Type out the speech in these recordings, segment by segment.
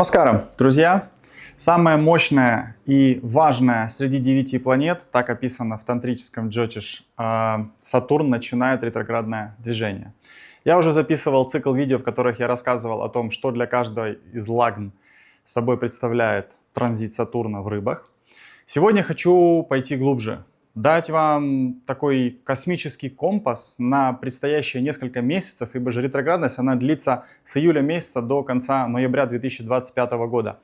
Намаскарам, друзья! Самая мощная и важная среди 9 планет, так описано в тантрическом джотиш, Сатурн начинает ретроградное движение. Я уже записывал цикл видео, в которых я рассказывал о том, что для каждой из лагн собой представляет транзит Сатурна в Рыбах. Сегодня хочу пойти глубже, дать вам такой космический компас на предстоящие несколько месяцев, ибо же ретроградность, она длится с июля месяца до конца ноября 2025 года.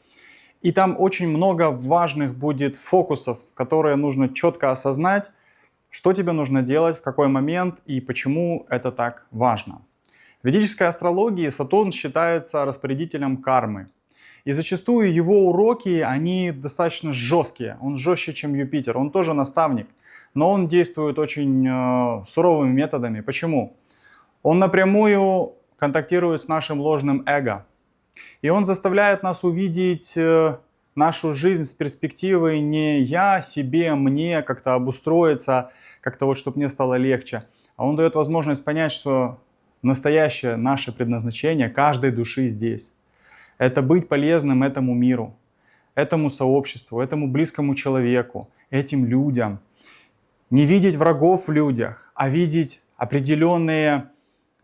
И там очень много важных будет фокусов, которые нужно четко осознать, что тебе нужно делать, в какой момент и почему это так важно. В ведической астрологии Сатурн считается распорядителем кармы. И зачастую его уроки, они достаточно жесткие. Он жестче, чем Юпитер. Он тоже наставник. Но он действует очень суровыми методами. Почему? Он напрямую контактирует с нашим ложным эго. И он заставляет нас увидеть нашу жизнь с перспективой не я, себе, мне, как-то обустроиться, как-то вот, чтобы мне стало легче. А он дает возможность понять, что настоящее наше предназначение каждой души здесь. Это быть полезным этому миру, этому сообществу, этому близкому человеку, этим людям. Не видеть врагов в людях, а видеть определенные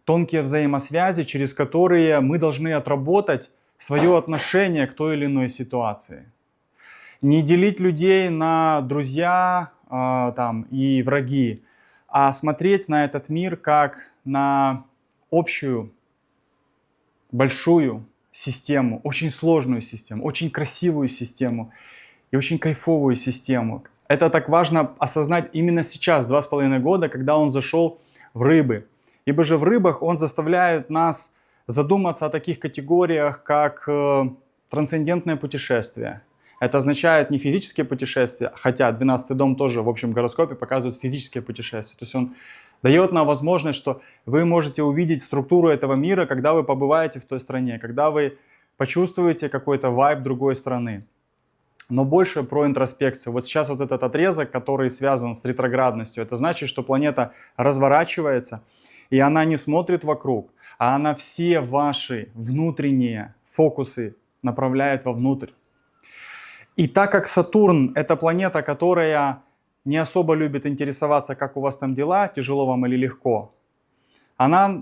тонкие взаимосвязи, через которые мы должны отработать свое отношение к той или иной ситуации. Не делить людей на друзья и враги, а смотреть на этот мир как на общую, большую систему, очень сложную систему, очень красивую систему и очень кайфовую систему. Это так важно осознать именно сейчас, 2,5 года, когда он зашел в Рыбы. Ибо же в Рыбах он заставляет нас задуматься о таких категориях, как трансцендентное путешествие. Это означает не физические путешествия, хотя 12-й дом тоже в общем гороскопе показывает физические путешествия. То есть он дает нам возможность, что вы можете увидеть структуру этого мира, когда вы побываете в той стране, когда вы почувствуете какой-то вайб другой страны. Но больше про интроспекцию. Вот сейчас вот этот отрезок, который связан с ретроградностью, это значит, что планета разворачивается, и она не смотрит вокруг, а она все ваши внутренние фокусы направляет вовнутрь. И так как Сатурн — это планета, которая не особо любит интересоваться, как у вас там дела, тяжело вам или легко, она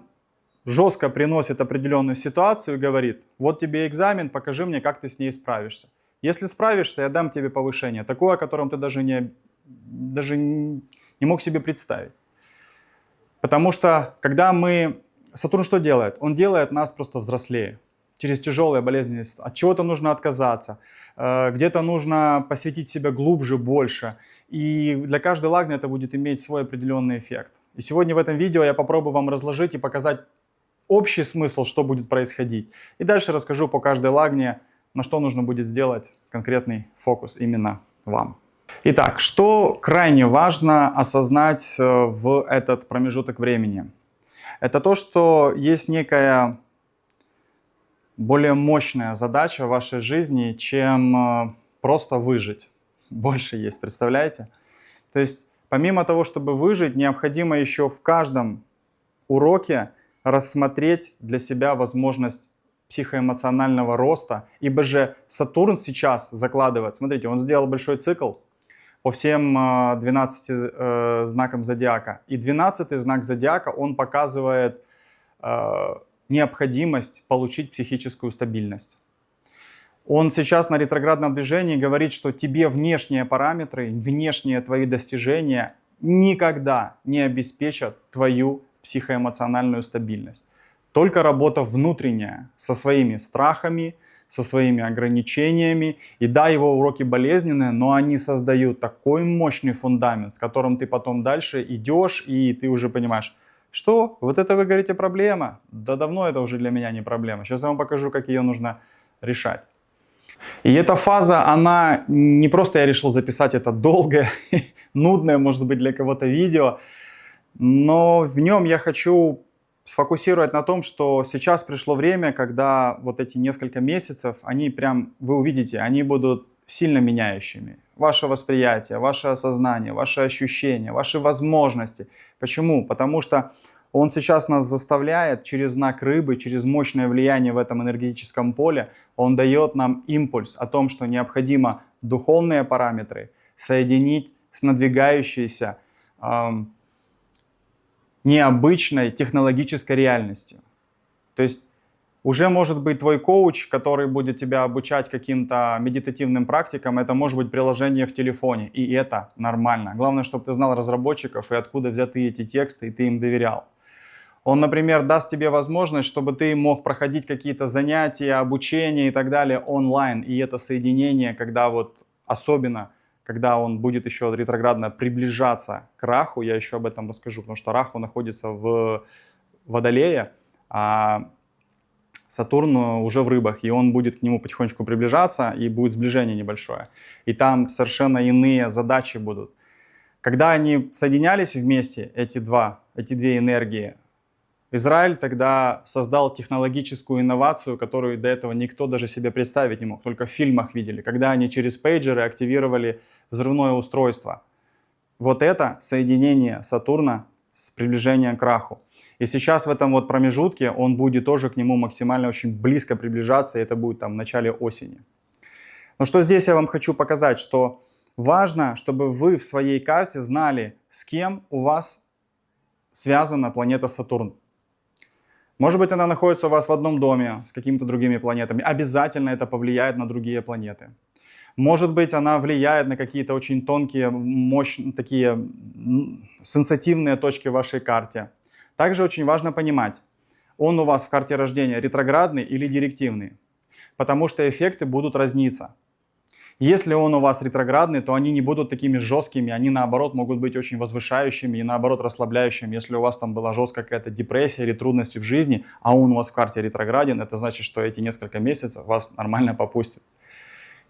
жестко приносит определенную ситуацию и говорит: вот тебе экзамен, покажи мне, как ты с ней справишься. Если справишься, я дам тебе повышение, такое, о котором ты даже не мог себе представить. Потому что, когда Сатурн что делает? Он делает нас просто взрослее. Через тяжелые болезненные ситуации. От чего-то нужно отказаться, где-то нужно посвятить себя глубже, больше. И для каждой лагны это будет иметь свой определенный эффект. И сегодня в этом видео я попробую вам разложить и показать общий смысл, что будет происходить. И дальше расскажу по каждой лагне, на что нужно будет сделать конкретный фокус именно вам. Итак, что крайне важно осознать в этот промежуток времени? Это то, что есть некая более мощная задача в вашей жизни, чем просто выжить. Больше есть, представляете? То есть, помимо того, чтобы выжить, необходимо еще в каждом уроке рассмотреть для себя возможность психоэмоционального роста, ибо же Сатурн сейчас закладывает, смотрите, он сделал большой цикл по всем 12 знакам зодиака. И 12-й знак зодиака, он показывает необходимость получить психическую стабильность. Он сейчас на ретроградном движении говорит, что тебе внешние параметры, внешние твои достижения никогда не обеспечат твою психоэмоциональную стабильность. Только работа внутренняя, со своими страхами, со своими ограничениями. И да, его уроки болезненные, но они создают такой мощный фундамент, с которым ты потом дальше идешь, и ты уже понимаешь, что вот это вы говорите проблема. Да давно это уже для меня не проблема. Сейчас я вам покажу, как ее нужно решать. И эта фаза, она не просто я решил записать это долгое, нудное, может быть, для кого-то видео, но в нем я хочу сфокусировать на том, что сейчас пришло время, когда вот эти несколько месяцев, они прям, вы увидите, они будут сильно меняющими. Ваше восприятие, ваше осознание, ваши ощущения, ваши возможности. Почему? Потому что Он сейчас нас заставляет через знак рыбы, через мощное влияние в этом энергетическом поле, он дает нам импульс о том, что необходимо духовные параметры соединить с надвигающейся необычной технологической реальностью. То есть уже может быть твой коуч, который будет тебя обучать каким-то медитативным практикам, это может быть приложение в телефоне, и это нормально. Главное, чтобы ты знал разработчиков и откуда взяты эти тексты, и ты им доверял. Он, например, даст тебе возможность, чтобы ты мог проходить какие-то занятия, обучение и так далее онлайн. И это соединение, когда вот особенно, когда он будет еще ретроградно приближаться к Раху, я еще об этом расскажу, потому что Раху находится в Водолее, а Сатурн уже в Рыбах, и он будет к нему потихонечку приближаться, и будет сближение небольшое. И там совершенно иные задачи будут. Когда они соединялись вместе, эти две энергии, Израиль тогда создал технологическую инновацию, которую до этого никто даже себе представить не мог, только в фильмах видели, когда они через пейджеры активировали взрывное устройство. Вот это соединение Сатурна с приближением к Раху. И сейчас в этом вот промежутке он будет тоже к нему максимально очень близко приближаться, и это будет там в начале осени. Но что здесь я вам хочу показать, что важно, чтобы вы в своей карте знали, с кем у вас связана планета Сатурн. Может быть, она находится у вас в одном доме с какими-то другими планетами. Обязательно это повлияет на другие планеты. Может быть, она влияет на какие-то очень тонкие, мощные, такие сенситивные точки в вашей карте. Также очень важно понимать, он у вас в карте рождения ретроградный или директивный, потому что эффекты будут разниться. Если он у вас ретроградный, то они не будут такими жесткими, они наоборот могут быть очень возвышающими и наоборот расслабляющими. Если у вас там была жесткая какая-то депрессия или трудности в жизни, а он у вас в карте ретрограден, это значит, что эти несколько месяцев вас нормально попустят.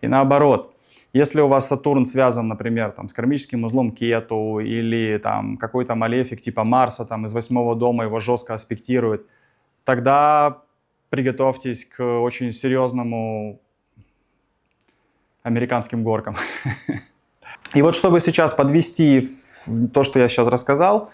И наоборот, если у вас Сатурн связан, например, там, с кармическим узлом Кету или там, какой-то малефик типа Марса там, из 8-го дома его жестко аспектирует, тогда приготовьтесь к очень серьезному американским горкам. И вот чтобы сейчас подвести то, что я сейчас рассказал,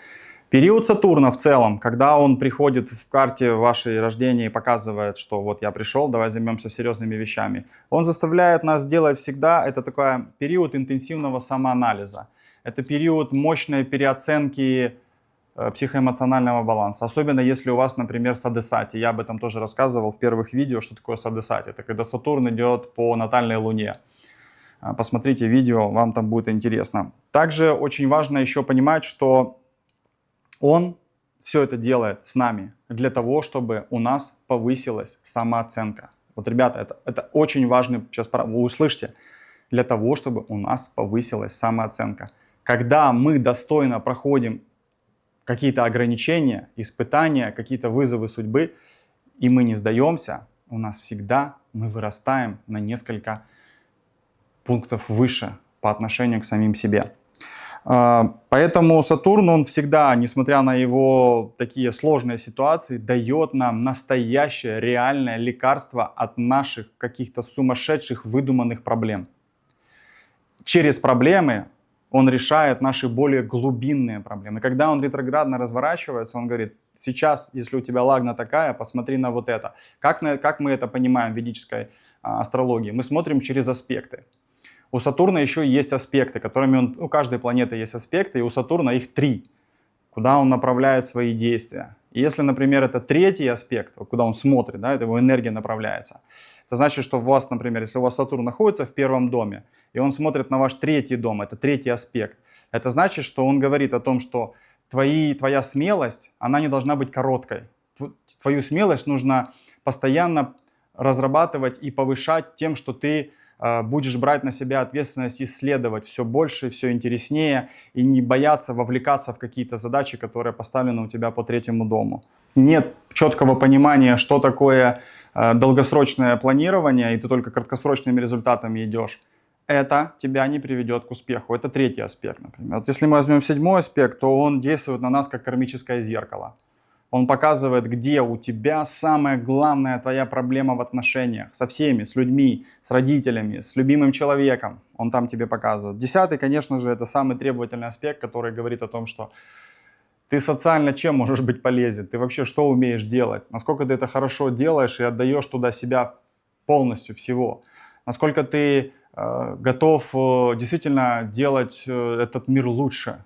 период Сатурна в целом, когда он приходит в карте вашей рождения и показывает, что вот я пришел, давай займемся серьезными вещами, он заставляет нас делать всегда, это такой период интенсивного самоанализа. Это период мощной переоценки психоэмоционального баланса. Особенно если у вас, например, садесати. Я об этом тоже рассказывал в первых видео, что такое садесати. Это когда Сатурн идет по натальной Луне. Посмотрите видео, вам там будет интересно. Также очень важно еще понимать, что он все это делает с нами для того, чтобы у нас повысилась самооценка. Вот, ребята, это очень важно, сейчас вы услышите, для того, чтобы у нас повысилась самооценка. Когда мы достойно проходим какие-то ограничения, испытания, какие-то вызовы судьбы, и мы не сдаемся, у нас всегда мы вырастаем на несколько пунктов выше по отношению к самим себе. Поэтому Сатурн, он всегда, несмотря на его такие сложные ситуации, дает нам настоящее, реальное лекарство от наших каких-то сумасшедших выдуманных проблем. Через проблемы он решает наши более глубинные проблемы. Когда он ретроградно разворачивается, он говорит, сейчас, если у тебя лагна такая, посмотри на вот это. Как мы это понимаем в ведической астрологии? Мы смотрим через аспекты. У Сатурна еще есть аспекты, которыми у каждой планеты есть аспекты, и у Сатурна их 3, куда он направляет свои действия. И если, например, это третий аспект, куда он смотрит, да, это его энергия направляется, это значит, что у вас, например, если у вас Сатурн находится в первом доме, и он смотрит на ваш третий дом, это третий аспект, это значит, что он говорит о том, что твоя смелость, она не должна быть короткой. Твою смелость нужно постоянно разрабатывать и повышать тем, что ты будешь брать на себя ответственность, исследовать все больше, все интереснее и не бояться вовлекаться в какие-то задачи, которые поставлены у тебя по третьему дому. Нет четкого понимания, что такое долгосрочное планирование, и ты только краткосрочными результатами идешь. Это тебя не приведет к успеху. Это третий аспект, например. Вот если мы возьмем 7-й аспект, то он действует на нас как кармическое зеркало. Он показывает, где у тебя самая главная твоя проблема в отношениях со всеми, с людьми, с родителями, с любимым человеком. Он там тебе показывает. 10-й, конечно же, это самый требовательный аспект, который говорит о том, что Ты социально чем можешь быть полезен? Ты вообще что умеешь делать? Насколько ты это хорошо делаешь и отдаешь туда себя полностью всего? Насколько ты готов действительно делать этот мир лучше?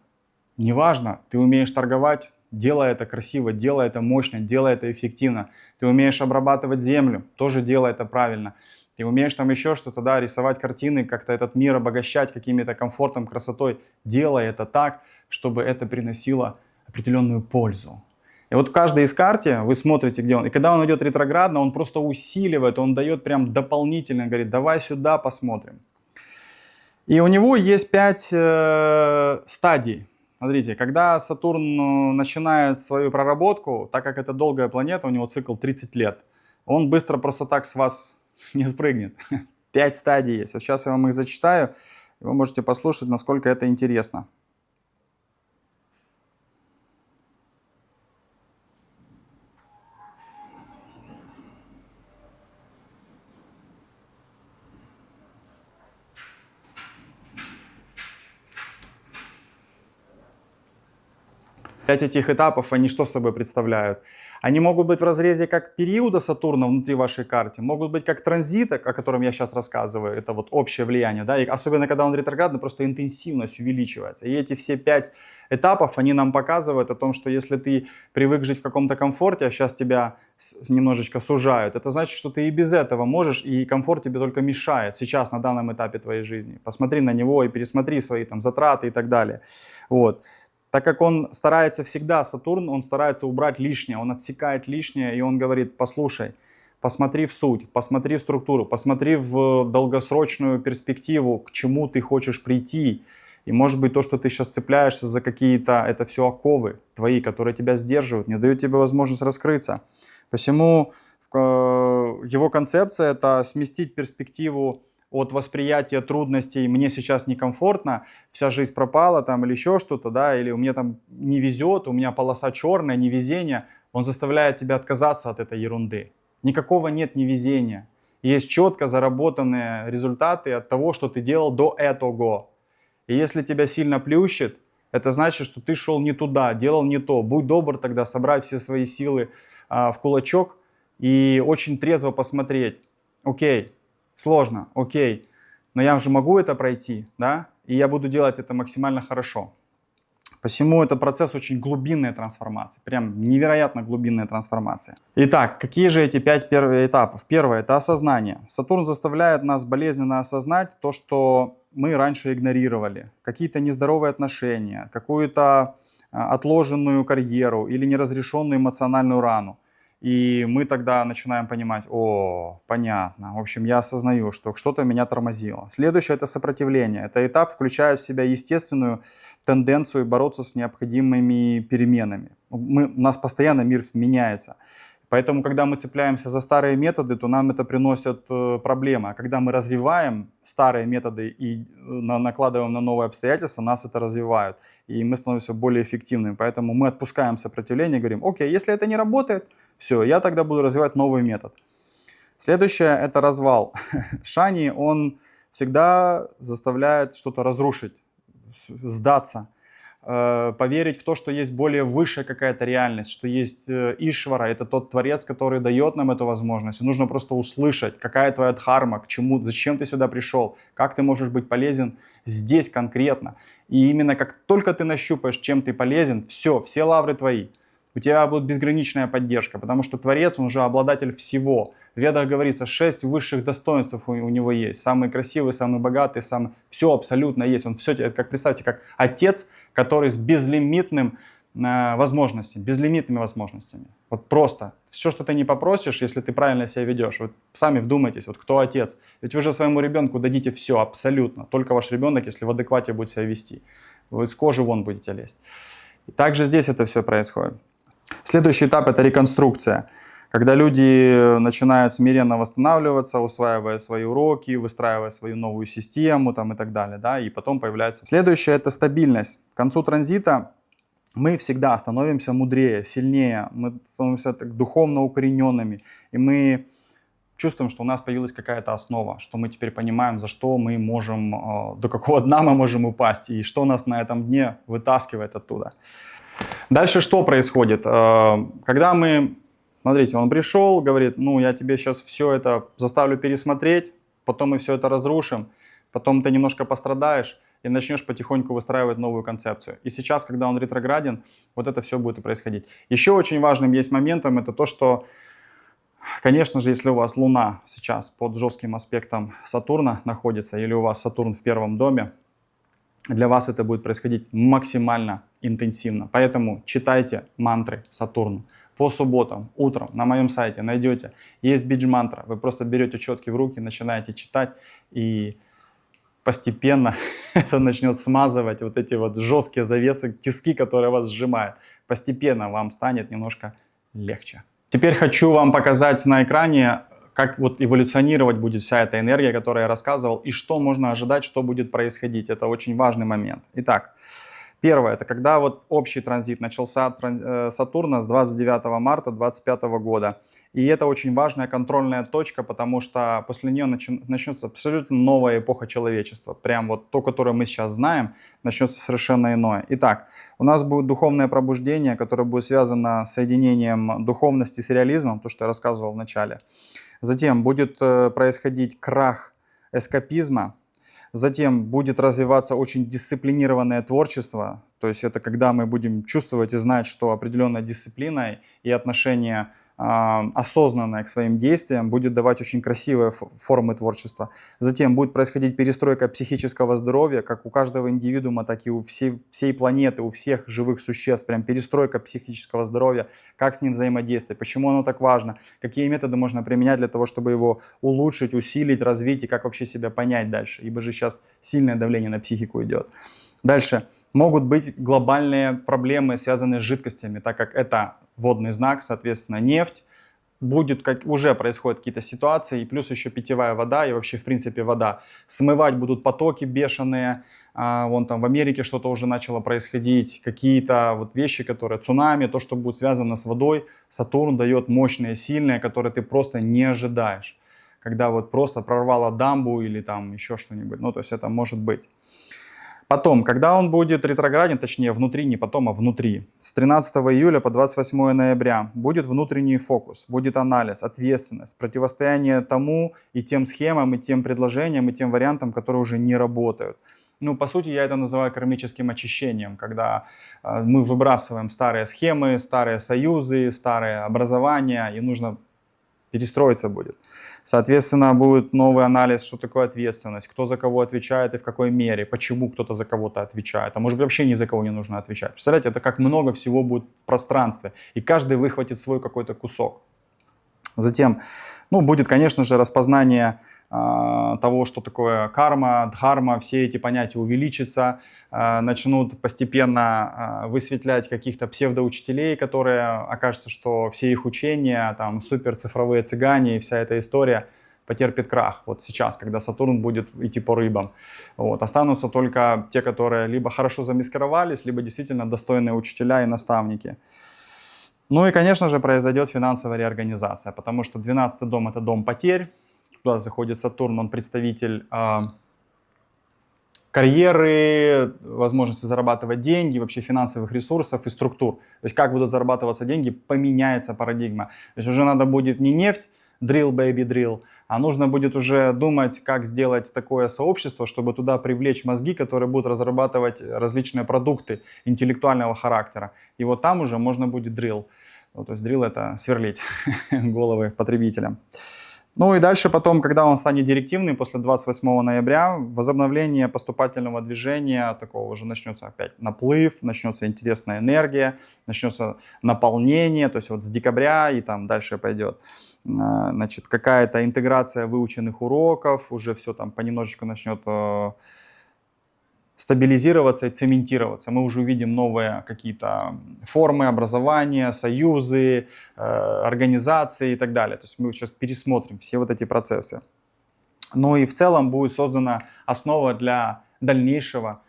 Неважно, ты умеешь торговать, делай это красиво, делай это мощно, делай это эффективно. Ты умеешь обрабатывать землю, тоже делай это правильно. Ты умеешь там еще что-то, да, рисовать картины, как-то этот мир обогащать каким-то комфортом, красотой. Делай это так, чтобы это приносило определенную пользу. И вот в каждой из карте вы смотрите, где он. И когда он идет ретроградно, он просто усиливает, он дает прям дополнительно, говорит, давай сюда посмотрим. И у него есть 5 стадий. Смотрите, когда Сатурн начинает свою проработку, так как это долгая планета, у него цикл 30 лет, он быстро просто так с вас не спрыгнет. 5 стадий есть. Вот сейчас я вам их зачитаю, и вы можете послушать, насколько это интересно. Пять этих этапов, они что собой представляют? Они могут быть в разрезе как периода Сатурна внутри вашей карты, могут быть как транзита, о котором я сейчас рассказываю, это вот общее влияние, да, и особенно когда он ретроградный, просто интенсивность увеличивается. И эти все 5 этапов, они нам показывают о том, что если ты привык жить в каком-то комфорте, а сейчас тебя немножечко сужают, это значит, что ты и без этого можешь, и комфорт тебе только мешает сейчас, на данном этапе твоей жизни. Посмотри на него и пересмотри свои там затраты и так далее. Вот. Так как он старается всегда, Сатурн, он старается убрать лишнее, он отсекает лишнее, и он говорит, послушай, посмотри в суть, посмотри в структуру, посмотри в долгосрочную перспективу, к чему ты хочешь прийти. И может быть то, что ты сейчас цепляешься за какие-то, это все оковы твои, которые тебя сдерживают, не дают тебе возможность раскрыться. Посему его концепция это сместить перспективу от восприятия трудностей, мне сейчас некомфортно, вся жизнь пропала там или еще что-то, да, или у меня там не везет, у меня полоса черная, невезение, он заставляет тебя отказаться от этой ерунды. Никакого нет невезения. Есть четко заработанные результаты от того, что ты делал до этого. И если тебя сильно плющит, это значит, что ты шел не туда, делал не то. Будь добр тогда собрать все свои силы в кулачок и очень трезво посмотреть. Окей, сложно, окей, но я же могу это пройти, да, и я буду делать это максимально хорошо. Посему это процесс очень глубинной трансформации, прям невероятно глубинная трансформация. Итак, какие же эти 5 этапов? Первое – это осознание. Сатурн заставляет нас болезненно осознать то, что мы раньше игнорировали. Какие-то нездоровые отношения, какую-то отложенную карьеру или неразрешенную эмоциональную рану. И мы тогда начинаем понимать, о, понятно, в общем, я осознаю, что что-то меня тормозило. Следующее – это сопротивление. Это этап включает в себя естественную тенденцию бороться с необходимыми переменами. У нас постоянно мир меняется. Поэтому, когда мы цепляемся за старые методы, то нам это приносит проблемы. А когда мы развиваем старые методы и накладываем на новые обстоятельства, нас это развивают. И мы становимся более эффективными. Поэтому мы отпускаем сопротивление и говорим, окей, если это не работает, все, я тогда буду развивать новый метод. Следующее – это развал. Шани, он всегда заставляет что-то разрушить, сдаться, поверить в то, что есть более высшая какая-то реальность, что есть Ишвара, это тот Творец, который дает нам эту возможность. И нужно просто услышать, какая твоя дхарма, к чему, зачем ты сюда пришел, как ты можешь быть полезен здесь конкретно. И именно как только ты нащупаешь, чем ты полезен, все лавры твои. У тебя будет безграничная поддержка, потому что Творец, он же обладатель всего. В Ведах говорится, 6 высших достоинств у него есть. Самый красивый, самый богатый, все абсолютно есть. Он все, как представьте, как отец, который с безлимитными возможностями. Вот просто. Все, что ты не попросишь, если ты правильно себя ведешь. Вот сами вдумайтесь, вот кто отец. Ведь вы же своему ребенку дадите все абсолютно. Только ваш ребенок, если в адеквате будет себя вести. Вы с кожи вон будете лезть. И также здесь это все происходит. Следующий этап – это реконструкция. Когда люди начинают смиренно восстанавливаться, усваивая свои уроки, выстраивая свою новую систему там, и так далее. Да, и потом появляется... Следующее – это стабильность. К концу транзита мы всегда становимся мудрее, сильнее, мы становимся так духовно укорененными. И мы чувствуем, что у нас появилась какая-то основа, что мы теперь понимаем, за что мы можем, до какого дна мы можем упасть, и что нас на этом дне вытаскивает оттуда. Дальше что происходит? Когда мы, смотрите, он пришел, говорит, ну я тебе сейчас все это заставлю пересмотреть, потом мы все это разрушим, потом ты немножко пострадаешь и начнешь потихоньку выстраивать новую концепцию. И сейчас, когда он ретрограден, вот это все будет и происходить. Еще очень важным есть моментом это то, что, конечно же, если у вас Луна сейчас под жестким аспектом Сатурна находится, или у вас Сатурн в первом доме, для вас это будет происходить максимально интенсивно. Поэтому читайте мантры Сатурну. По субботам, утром на моем сайте найдете. Есть бидж-мантра. Вы просто берете четки в руки, начинаете читать, и постепенно это начнет смазывать вот эти вот жесткие завесы, тиски, которые вас сжимают. Постепенно вам станет немножко легче. Теперь хочу вам показать на экране, как вот эволюционировать будет вся эта энергия, которую я рассказывал, и что можно ожидать, что будет происходить. Это очень важный момент. Итак, первое, это когда вот общий транзит начался от Сатурна с 29 марта 2025 года. И это очень важная контрольная точка, потому что после нее начнется абсолютно новая эпоха человечества. Прям вот то, которое мы сейчас знаем, начнется совершенно иное. Итак, у нас будет духовное пробуждение, которое будет связано с соединением духовности с реализмом, то, что я рассказывал в начале. Затем будет происходить крах эскапизма. Затем будет развиваться очень дисциплинированное творчество. То есть это когда мы будем чувствовать и знать, что определенная дисциплина и отношение осознанное к своим действиям будет давать очень красивые формы творчества. Затем будет происходить перестройка психического здоровья, как у каждого индивидуума, так и у всей планеты, у всех живых существ. Прям перестройка психического здоровья, как с ним взаимодействовать, почему оно так важно, какие методы можно применять для того, чтобы его улучшить, усилить, развить и как вообще себя понять дальше. Ибо же сейчас сильное давление на психику идет. Дальше. Могут быть глобальные проблемы, связанные с жидкостями, так как это водный знак, соответственно, нефть. Уже происходят какие-то ситуации, и плюс еще питьевая вода, и вообще, в принципе, вода. Смывать будут потоки бешеные. Вон там в Америке что-то уже начало происходить. Какие-то вот вещи, которые цунами, то, что будет связано с водой. Сатурн дает мощные, сильные, которые ты просто не ожидаешь. Когда вот просто прорвало дамбу или там еще что-нибудь. Ну, то есть это может быть. Потом, когда он будет ретрограден, точнее внутри, не потом, а внутри, с 13 июля по 28 ноября будет внутренний фокус, будет анализ, ответственность, противостояние тому и тем схемам, и тем предложениям, и тем вариантам, которые уже не работают. Ну, по сути, я это называю кармическим очищением, когда мы выбрасываем старые схемы, старые союзы, старые образования, и нужно перестроиться будет. Соответственно, будет новый анализ, что такое ответственность, кто за кого отвечает и в какой мере, почему кто-то за кого-то отвечает, а может быть вообще ни за кого не нужно отвечать. Представляете, это как много всего будет в пространстве, и каждый выхватит свой какой-то кусок. Затем, будет, конечно же, распознание того, что такое карма, дхарма, все эти понятия увеличатся, начнут постепенно высветлять каких-то псевдоучителей, которые окажется, что все их учения, там суперцифровые цыгане и вся эта история потерпит крах. Вот сейчас, когда Сатурн будет идти по рыбам. Вот. Останутся только те, которые либо хорошо замаскировались, либо действительно достойные учителя и наставники. Ну и, конечно же, произойдет финансовая реорганизация, потому что 12-й дом – это дом потерь. Туда заходит Сатурн, он представитель карьеры, возможности зарабатывать деньги, вообще финансовых ресурсов и структур. То есть как будут зарабатываться деньги, поменяется парадигма. То есть уже надо будет не нефть, drill, baby, drill, а нужно будет уже думать, как сделать такое сообщество, чтобы туда привлечь мозги, которые будут разрабатывать различные продукты интеллектуального характера. И вот там уже можно будет drill. Ну, то есть drill — это сверлить головы потребителям. Ну и дальше потом, когда он станет директивным, после 28 ноября, возобновление поступательного движения, такого уже начнется опять наплыв, начнется интересная энергия, начнется наполнение, то есть вот с декабря и там дальше пойдет. Значит, какая-то интеграция выученных уроков, уже все там понемножечку начнет стабилизироваться и цементироваться. Мы уже увидим новые какие-то формы образования, союзы, организации и так далее. То есть мы сейчас пересмотрим все вот эти процессы. Ну и в целом будет создана основа для дальнейшего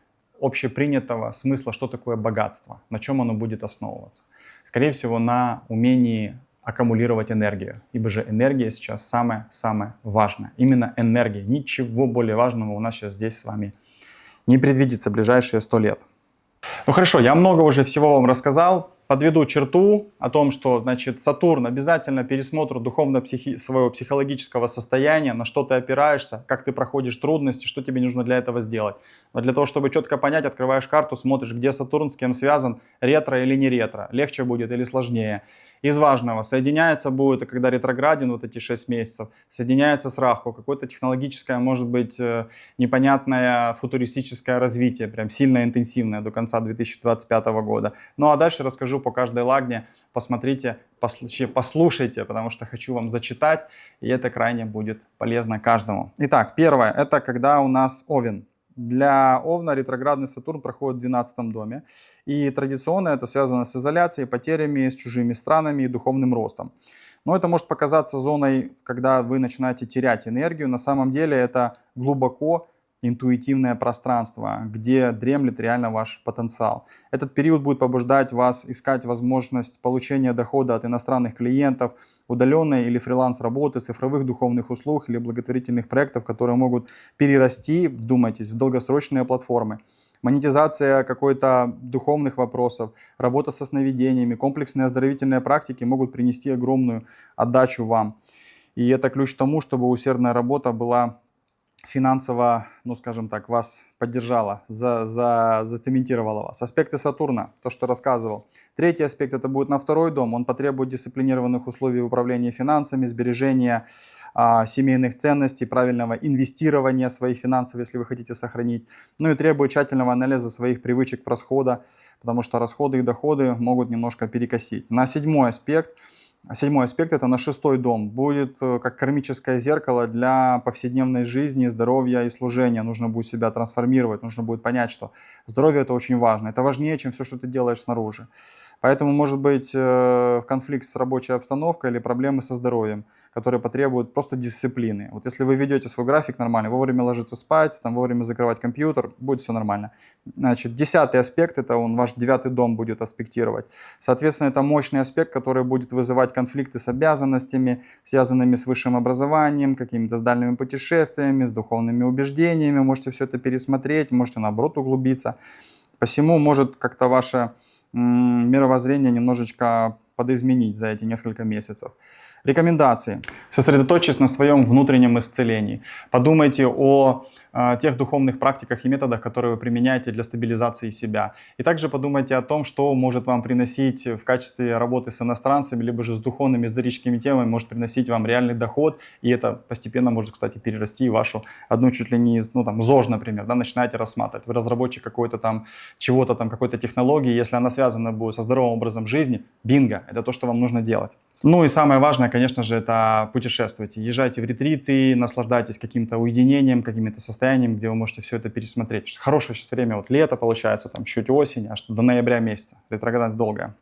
общепринятого смысла, что такое богатство, на чем оно будет основываться. Скорее всего, на умении аккумулировать энергию, ибо же энергия сейчас самое-самое важное. Именно энергия. Ничего более важного у нас сейчас здесь с вами не предвидится в ближайшие 100 лет. Ну хорошо, я много уже всего вам рассказал. подведу черту о том, что, значит, Сатурн обязательно пересмотр своего психологического состояния, на что ты опираешься, как ты проходишь трудности, что тебе нужно для этого сделать. Но для того, чтобы четко понять, открываешь карту, смотришь, где Сатурн, с кем связан, ретро или не ретро, легче будет или сложнее. Из важного, соединяется будет, когда ретрограден, вот эти 6 месяцев, соединяется с Раху, какое-то технологическое, может быть, непонятное футуристическое развитие, прям сильно интенсивное до конца 2025 года. Ну а дальше расскажу по каждой лагне, посмотрите, послушайте, потому что хочу вам зачитать, и это крайне будет полезно каждому. Итак, первое, это когда у нас Овен. Для Овна ретроградный Сатурн проходит в 12 доме. И традиционно это связано с изоляцией, потерями, с чужими странами и духовным ростом. Но это может показаться зоной, когда вы начинаете терять энергию. На самом деле это глубоко интуитивное пространство, где дремлет реально ваш потенциал. Этот период будет побуждать вас искать возможность получения дохода от иностранных клиентов, удаленной или фриланс-работы, цифровых духовных услуг или благотворительных проектов, которые могут перерасти, вдумайтесь, в долгосрочные платформы. Монетизация какой-то духовных вопросов, работа со сновидениями, комплексные оздоровительные практики могут принести огромную отдачу вам. И это ключ к тому, чтобы усердная работа была финансово, ну скажем так, вас поддержала, зацементировала вас. Аспекты Сатурна, то, что рассказывал. Третий аспект, это будет на 2-й дом. Он потребует дисциплинированных условий управления финансами, сбережения семейных ценностей, правильного инвестирования своих финансов, если вы хотите сохранить. Ну и требует тщательного анализа своих привычек в расхода, потому что расходы и доходы могут немножко перекосить. На 7-й аспект. Седьмой аспект, это на 6-й дом, будет как кармическое зеркало для повседневной жизни, здоровья и служения. Нужно будет себя трансформировать, нужно будет понять, что здоровье это очень важно. Это важнее, чем все, что ты делаешь снаружи. Поэтому может быть конфликт с рабочей обстановкой или проблемы со здоровьем, которые потребуют просто дисциплины. Вот если вы ведете свой график нормально, вовремя ложиться спать, там, вовремя закрывать компьютер, будет все нормально. Значит, 10-й аспект, это он ваш 9-й дом будет аспектировать. Соответственно, это мощный аспект, который будет вызывать конфликты с обязанностями, связанными с высшим образованием, какими-то с дальними путешествиями, с духовными убеждениями. Можете все это пересмотреть, можете наоборот углубиться. Посему может как-то ваше мировоззрение немножечко подизменить за эти несколько месяцев. Рекомендации. Сосредоточьтесь на своем внутреннем исцелении. Подумайте о тех духовных практиках и методах, которые вы применяете для стабилизации себя. И также подумайте о том, что может вам приносить в качестве работы с иностранцами, либо же с духовными историческими темами, может приносить вам реальный доход. И это постепенно может, кстати, перерасти в вашу одну чуть ли не, ну там, ЗОЖ, например, да, начинаете рассматривать. Вы разработчик какой-то там, чего-то там, какой-то технологии. Если она связана будет со здоровым образом жизни, бинго, это то, что вам нужно делать. Ну и самое важное, конечно же, это путешествуйте. Езжайте в ретриты, наслаждайтесь каким-то уединением, какими-то состояниями, где вы можете все это пересмотреть. Хорошее сейчас время, вот лето получается, там чуть осень, аж до ноября месяца. Ретроградность долгая.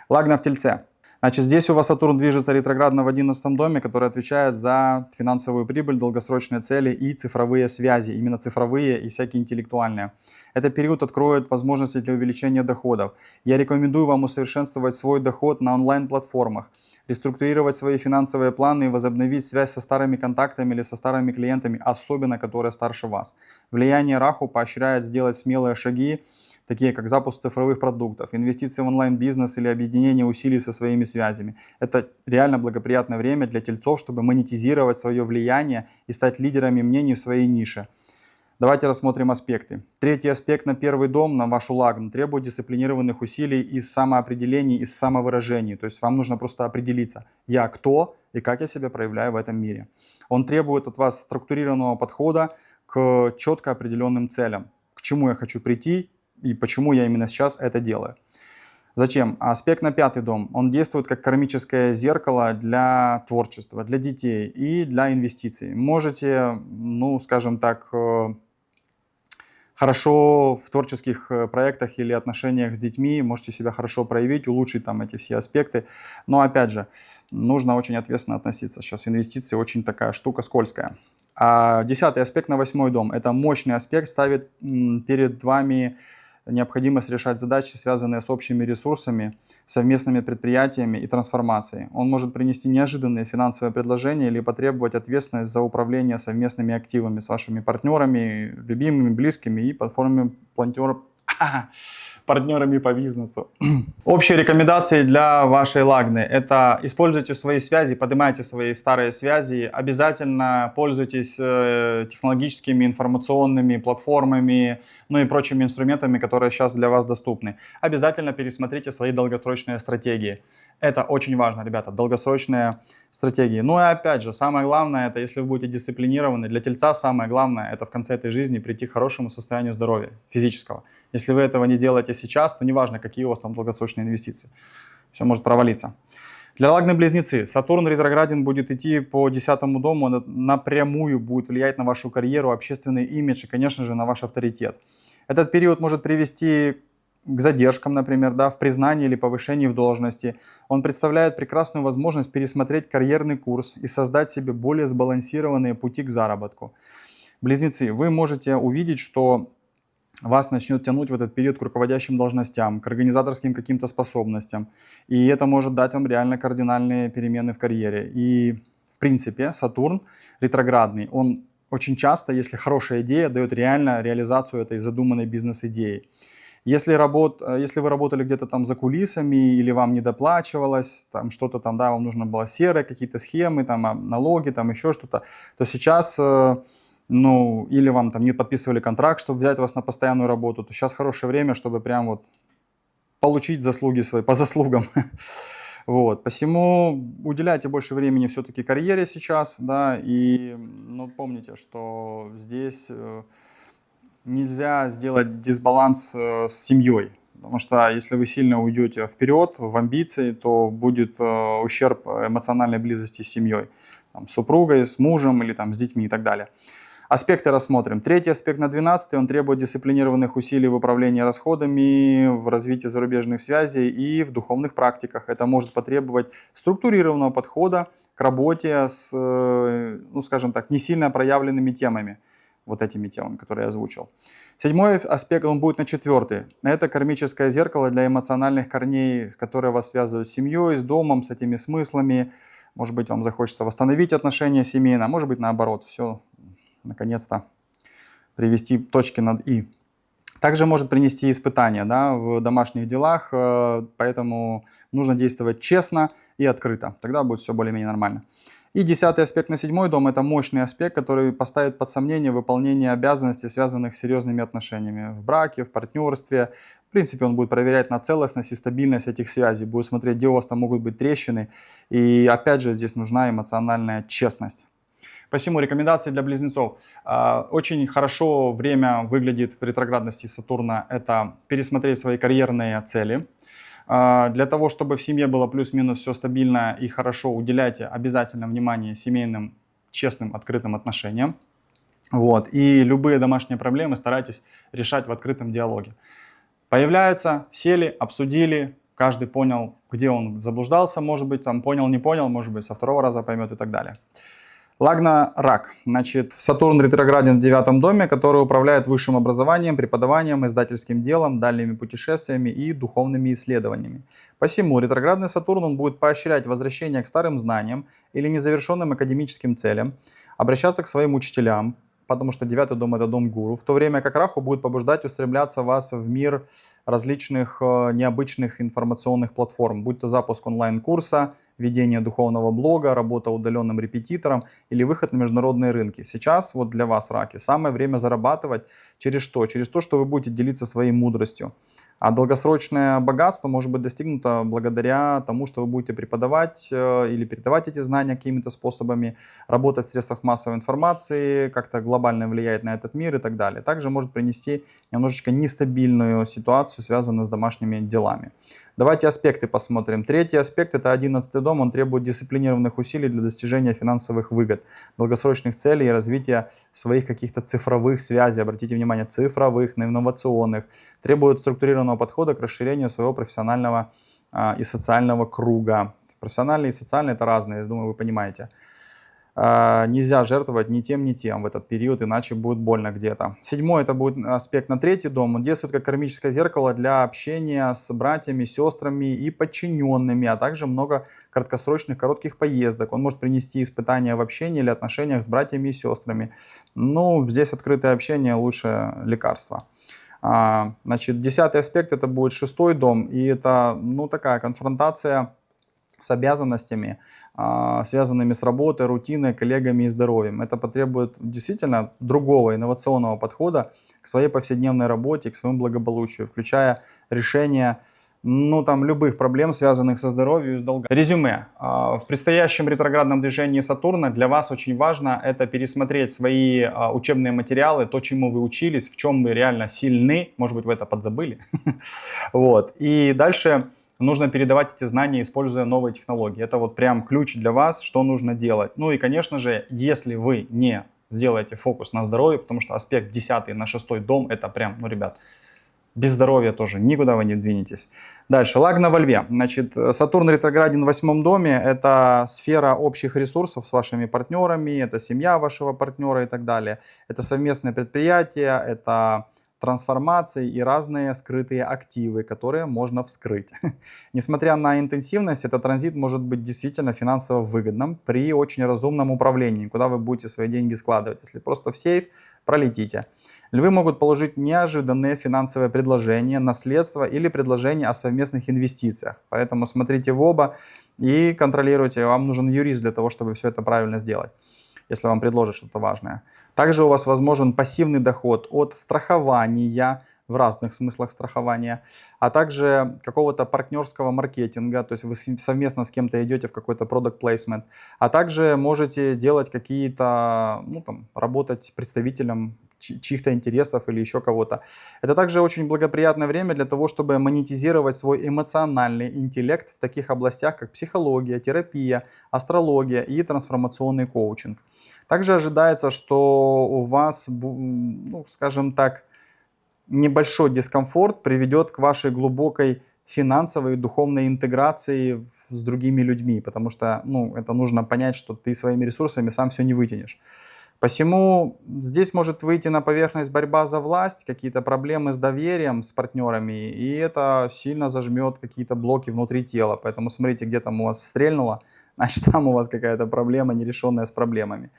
Лагна в Тельце. Значит, здесь у вас Сатурн движется ретроградно в 11 доме, который отвечает за финансовую прибыль, долгосрочные цели и цифровые связи. Именно цифровые и всякие интеллектуальные. Этот период откроет возможности для увеличения доходов. Я рекомендую вам усовершенствовать свой доход на онлайн-платформах, реструктурировать свои финансовые планы и возобновить связь со старыми контактами или со старыми клиентами, особенно которые старше вас. Влияние Раху поощряет сделать смелые шаги, такие как запуск цифровых продуктов, инвестиции в онлайн-бизнес или объединение усилий со своими связями. Это реально благоприятное время для тельцов, чтобы монетизировать свое влияние и стать лидерами мнений в своей нише. Давайте рассмотрим аспекты. Третий аспект на 1-й дом, на вашу лагну, требует дисциплинированных усилий из самоопределений, из самовыражений. То есть вам нужно просто определиться, я кто и как я себя проявляю в этом мире. Он требует от вас структурированного подхода к четко определенным целям. К чему я хочу прийти и почему я именно сейчас это делаю. Зачем? Аспект на 5-й дом. Он действует как кармическое зеркало для творчества, для детей и для инвестиций. Можете, ну, скажем так, хорошо в творческих проектах или отношениях с детьми, можете себя хорошо проявить, улучшить там эти все аспекты. Но опять же, нужно очень ответственно относиться. Сейчас инвестиции очень такая штука скользкая. А 10-й аспект на 8-й дом. Это мощный аспект, ставит перед вами необходимость решать задачи, связанные с общими ресурсами, совместными предприятиями и трансформацией. Он может принести неожиданные финансовые предложения или потребовать ответственность за управление совместными активами с вашими партнерами, любимыми, близкими и под формами партнерами по бизнесу. Общие рекомендации для вашей Лагны. Это используйте свои связи, поднимайте свои старые связи. Обязательно пользуйтесь технологическими информационными платформами, ну и прочими инструментами, которые сейчас для вас доступны. Обязательно пересмотрите свои долгосрочные стратегии. Это очень важно, ребята, долгосрочные стратегии. Ну и опять же, самое главное, это если вы будете дисциплинированы, для тельца самое главное, это в конце этой жизни прийти к хорошему состоянию здоровья физического. Если вы этого не делаете сейчас, то неважно, какие у вас там долгосрочные инвестиции. Все может провалиться. Для Лагны близнецы. Сатурн ретрограден будет идти по 10 дому, он напрямую будет влиять на вашу карьеру, общественный имидж и, конечно же, на ваш авторитет. Этот период может привести к задержкам, например, да, в признании или повышении в должности. Он представляет прекрасную возможность пересмотреть карьерный курс и создать себе более сбалансированные пути к заработку. Близнецы, вы можете увидеть, что вас начнет тянуть в этот период к руководящим должностям, к организаторским каким-то способностям. И это может дать вам реально кардинальные перемены в карьере. И, в принципе, Сатурн ретроградный, он очень часто, если хорошая идея, дает реально реализацию этой задуманной бизнес-идеи. Если вы работали где-то там за кулисами или вам не доплачивалось, там что-то там, да, вам нужно было серые какие-то схемы, там налоги, там еще что-то, то сейчас, ну, или вам там не подписывали контракт, чтобы взять вас на постоянную работу, то сейчас хорошее время, чтобы прям вот получить заслуги свои, по заслугам. Вот, посему уделяйте больше времени все-таки карьере сейчас, да, и, ну, помните, что здесь нельзя сделать дисбаланс с семьей, потому что если вы сильно уйдете вперед в амбиции, то будет ущерб эмоциональной близости с семьей, там, с супругой, с мужем или там, с детьми и так далее. Аспекты рассмотрим. Третий аспект на 12, он требует дисциплинированных усилий в управлении расходами, в развитии зарубежных связей и в духовных практиках. Это может потребовать структурированного подхода к работе с, ну, скажем так, не сильно проявленными темами. Вот этими темами, которые я озвучил. Седьмой аспект, он будет на 4. Это кармическое зеркало для эмоциональных корней, которые вас связывают с семьей, с домом, с этими смыслами. Может быть, вам захочется восстановить отношения семейные, а может быть, наоборот, все, наконец-то, привести точки над «и». Также может принести испытания, да, в домашних делах, поэтому нужно действовать честно и открыто. Тогда будет все более-менее нормально. И 10 аспект на 7 дом – это мощный аспект, который поставит под сомнение выполнение обязанностей, связанных с серьезными отношениями в браке, в партнерстве. В принципе, он будет проверять на целостность и стабильность этих связей, будет смотреть, где у вас там могут быть трещины. И опять же, здесь нужна эмоциональная честность. Посему рекомендации для близнецов. Очень хорошо время выглядит в ретроградности Сатурна – это пересмотреть свои карьерные цели. Для того, чтобы в семье было плюс-минус все стабильно и хорошо, уделяйте обязательно внимание семейным, честным, открытым отношениям. Вот. И любые домашние проблемы старайтесь решать в открытом диалоге. Появляются, сели, обсудили, каждый понял, где он заблуждался, может быть, там понял, не понял, может быть, со второго раза поймет и так далее. Лагна рак. Значит, Сатурн ретрограден в 9 доме, который управляет высшим образованием, преподаванием, издательским делом, дальними путешествиями и духовными исследованиями. Посему ретроградный Сатурн он будет поощрять возвращение к старым знаниям или незавершенным академическим целям, обращаться к своим учителям, потому что 9 дом – это дом гуру, в то время как Раху будет побуждать устремляться вас в мир различных необычных информационных платформ, будь то запуск онлайн-курса, ведение духовного блога, работа удаленным репетитором или выход на международные рынки. Сейчас вот для вас, раки, самое время зарабатывать через что? Через то, что вы будете делиться своей мудростью. А долгосрочное богатство может быть достигнуто благодаря тому, что вы будете преподавать или передавать эти знания какими-то способами, работать в средствах массовой информации, как-то глобально влиять на этот мир и так далее. Также может принести немножечко нестабильную ситуацию, связанную с домашними делами. Давайте аспекты посмотрим. Третий аспект – это 11 дом. Он требует дисциплинированных усилий для достижения финансовых выгод, долгосрочных целей и развития своих каких-то цифровых связей. Обратите внимание, цифровых, инновационных. Требует структурированного подхода к расширению своего профессионального и социального круга. Профессиональный и социальный – это разные, я думаю, вы понимаете. Нельзя жертвовать ни тем, ни тем в этот период, иначе будет больно где-то. 7 это будет аспект на 3 дом. Он действует как кармическое зеркало для общения с братьями, сестрами и подчиненными, а также много краткосрочных, коротких поездок. Он может принести испытания в общении или отношениях с братьями и сестрами. Ну, здесь открытое общение лучше лекарства. Значит, 10-й аспект это будет 6-й дом, и это, ну, такая конфронтация с обязанностями, связанными с работой, рутиной, коллегами и здоровьем. Это потребует действительно другого инновационного подхода к своей повседневной работе, к своему благополучию, включая решение, ну, там, любых проблем, связанных со здоровьем и с долгами. Резюме. В предстоящем ретроградном движении Сатурна для вас очень важно это пересмотреть свои учебные материалы, то, чему вы учились, в чем вы реально сильны, может быть, вы это подзабыли. Вот. И дальше нужно передавать эти знания, используя новые технологии. Это вот прям ключ для вас, что нужно делать. Ну и, конечно же, если вы не сделаете фокус на здоровье, потому что аспект 10 на 6 дом, это прям, ну, ребят, без здоровья тоже никуда вы не двинетесь. Дальше, Лагна во Льве. Значит, Сатурн ретрограден в 8 доме. Это сфера общих ресурсов с вашими партнерами, это семья вашего партнера и так далее. Это совместные предприятия, это трансформации и разные скрытые активы, которые можно вскрыть. Несмотря на интенсивность, этот транзит может быть действительно финансово выгодным при очень разумном управлении, куда вы будете свои деньги складывать. Если просто в сейф, пролетите. Львы могут положить неожиданные финансовые предложения, наследство или предложения о совместных инвестициях. Поэтому смотрите в оба и контролируйте. Вам нужен юрист для того, чтобы все это правильно сделать, если вам предложат что-то важное. Также у вас возможен пассивный доход от страхования, в разных смыслах страхования, а также какого-то партнерского маркетинга, то есть вы совместно с кем-то идете в какой-то product placement, а также можете делать какие-то, ну, там, работать представителем чьих-то интересов или еще кого-то. Это также очень благоприятное время для того, чтобы монетизировать свой эмоциональный интеллект в таких областях, как психология, терапия, астрология и трансформационный коучинг. Также ожидается, что у вас, ну, скажем так, небольшой дискомфорт приведет к вашей глубокой финансовой и духовной интеграции с другими людьми, потому что, ну, это нужно понять, что ты своими ресурсами сам все не вытянешь. Посему здесь может выйти на поверхность борьба за власть, какие-то проблемы с доверием с партнерами, и это сильно зажмет какие-то блоки внутри тела. Поэтому смотрите, где там у вас стрельнуло, значит там у вас какая-то проблема, нерешенная с проблемами.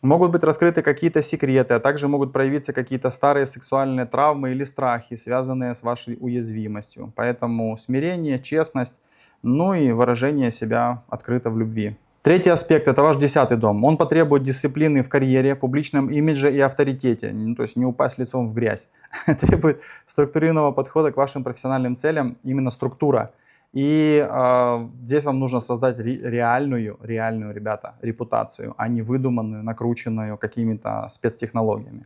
Могут быть раскрыты какие-то секреты, а также могут проявиться какие-то старые сексуальные травмы или страхи, связанные с вашей уязвимостью. Поэтому смирение, честность, ну и выражение себя открыто в любви. Третий аспект – это ваш 10-й дом. Он потребует дисциплины в карьере, публичном имидже и авторитете, ну, то есть не упасть лицом в грязь. Требует структурированного подхода к вашим профессиональным целям, именно структура. И здесь вам нужно создать реальную, ребята, репутацию, а не выдуманную, накрученную какими-то спецтехнологиями.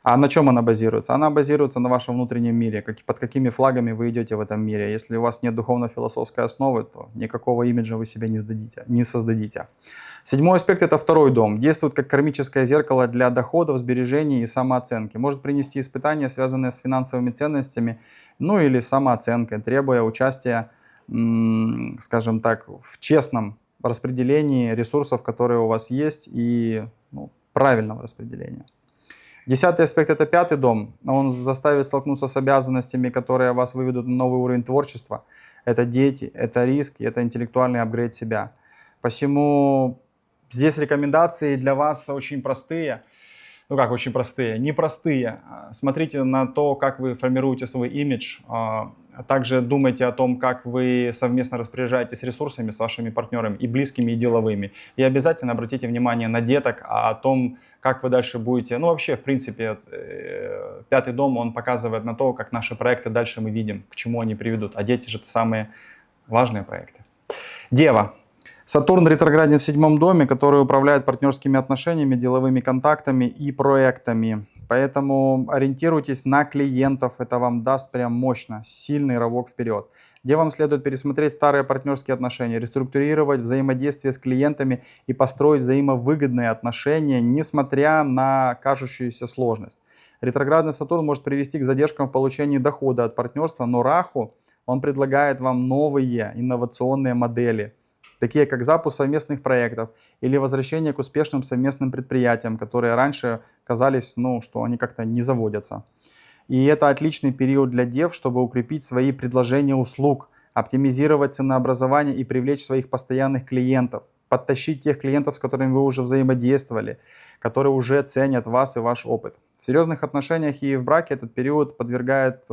А на чем она базируется? Она базируется на вашем внутреннем мире, под какими флагами вы идете в этом мире. Если у вас нет духовно-философской основы, то никакого имиджа вы себе не создадите. 7-й аспект – это 2-й дом. Действует как кармическое зеркало для доходов, сбережений и самооценки. Может принести испытания, связанные с финансовыми ценностями, ну или самооценкой, требуя участия, скажем так, в честном распределении ресурсов, которые у вас есть, и, ну, правильного распределения. 10-й аспект – это 5-й дом. Он заставит столкнуться с обязанностями, которые вас выведут на новый уровень творчества. Это дети, это риски, это интеллектуальный апгрейд себя. Посему здесь рекомендации для вас очень простые. Ну как очень простые? Непростые. Смотрите на то, как вы формируете свой имидж. Также думайте о том, как вы совместно распоряжаетесь ресурсами с вашими партнерами и близкими, и деловыми. И обязательно обратите внимание на деток, о том, как вы дальше будете. Ну вообще, в принципе, 5-й дом, он показывает на то, как наши проекты дальше мы видим, к чему они приведут. А дети же это самые важные проекты. Дева. Сатурн ретрограден в 7-м доме, который управляет партнерскими отношениями, деловыми контактами и проектами. Поэтому ориентируйтесь на клиентов, это вам даст прям мощно, сильный рывок вперед. Где вам следует пересмотреть старые партнерские отношения, реструктурировать взаимодействие с клиентами и построить взаимовыгодные отношения, несмотря на кажущуюся сложность. Ретроградный Сатурн может привести к задержкам в получении дохода от партнерства, но Раху, он предлагает вам новые инновационные модели, такие как запуск совместных проектов или возвращение к успешным совместным предприятиям, которые раньше казались, ну, что они как-то не заводятся. И это отличный период для дев, чтобы укрепить свои предложения услуг, оптимизировать ценообразование и привлечь своих постоянных клиентов. подтащить тех клиентов, с которыми вы уже взаимодействовали, которые уже ценят вас и ваш опыт. В серьезных отношениях и в браке этот период подвергает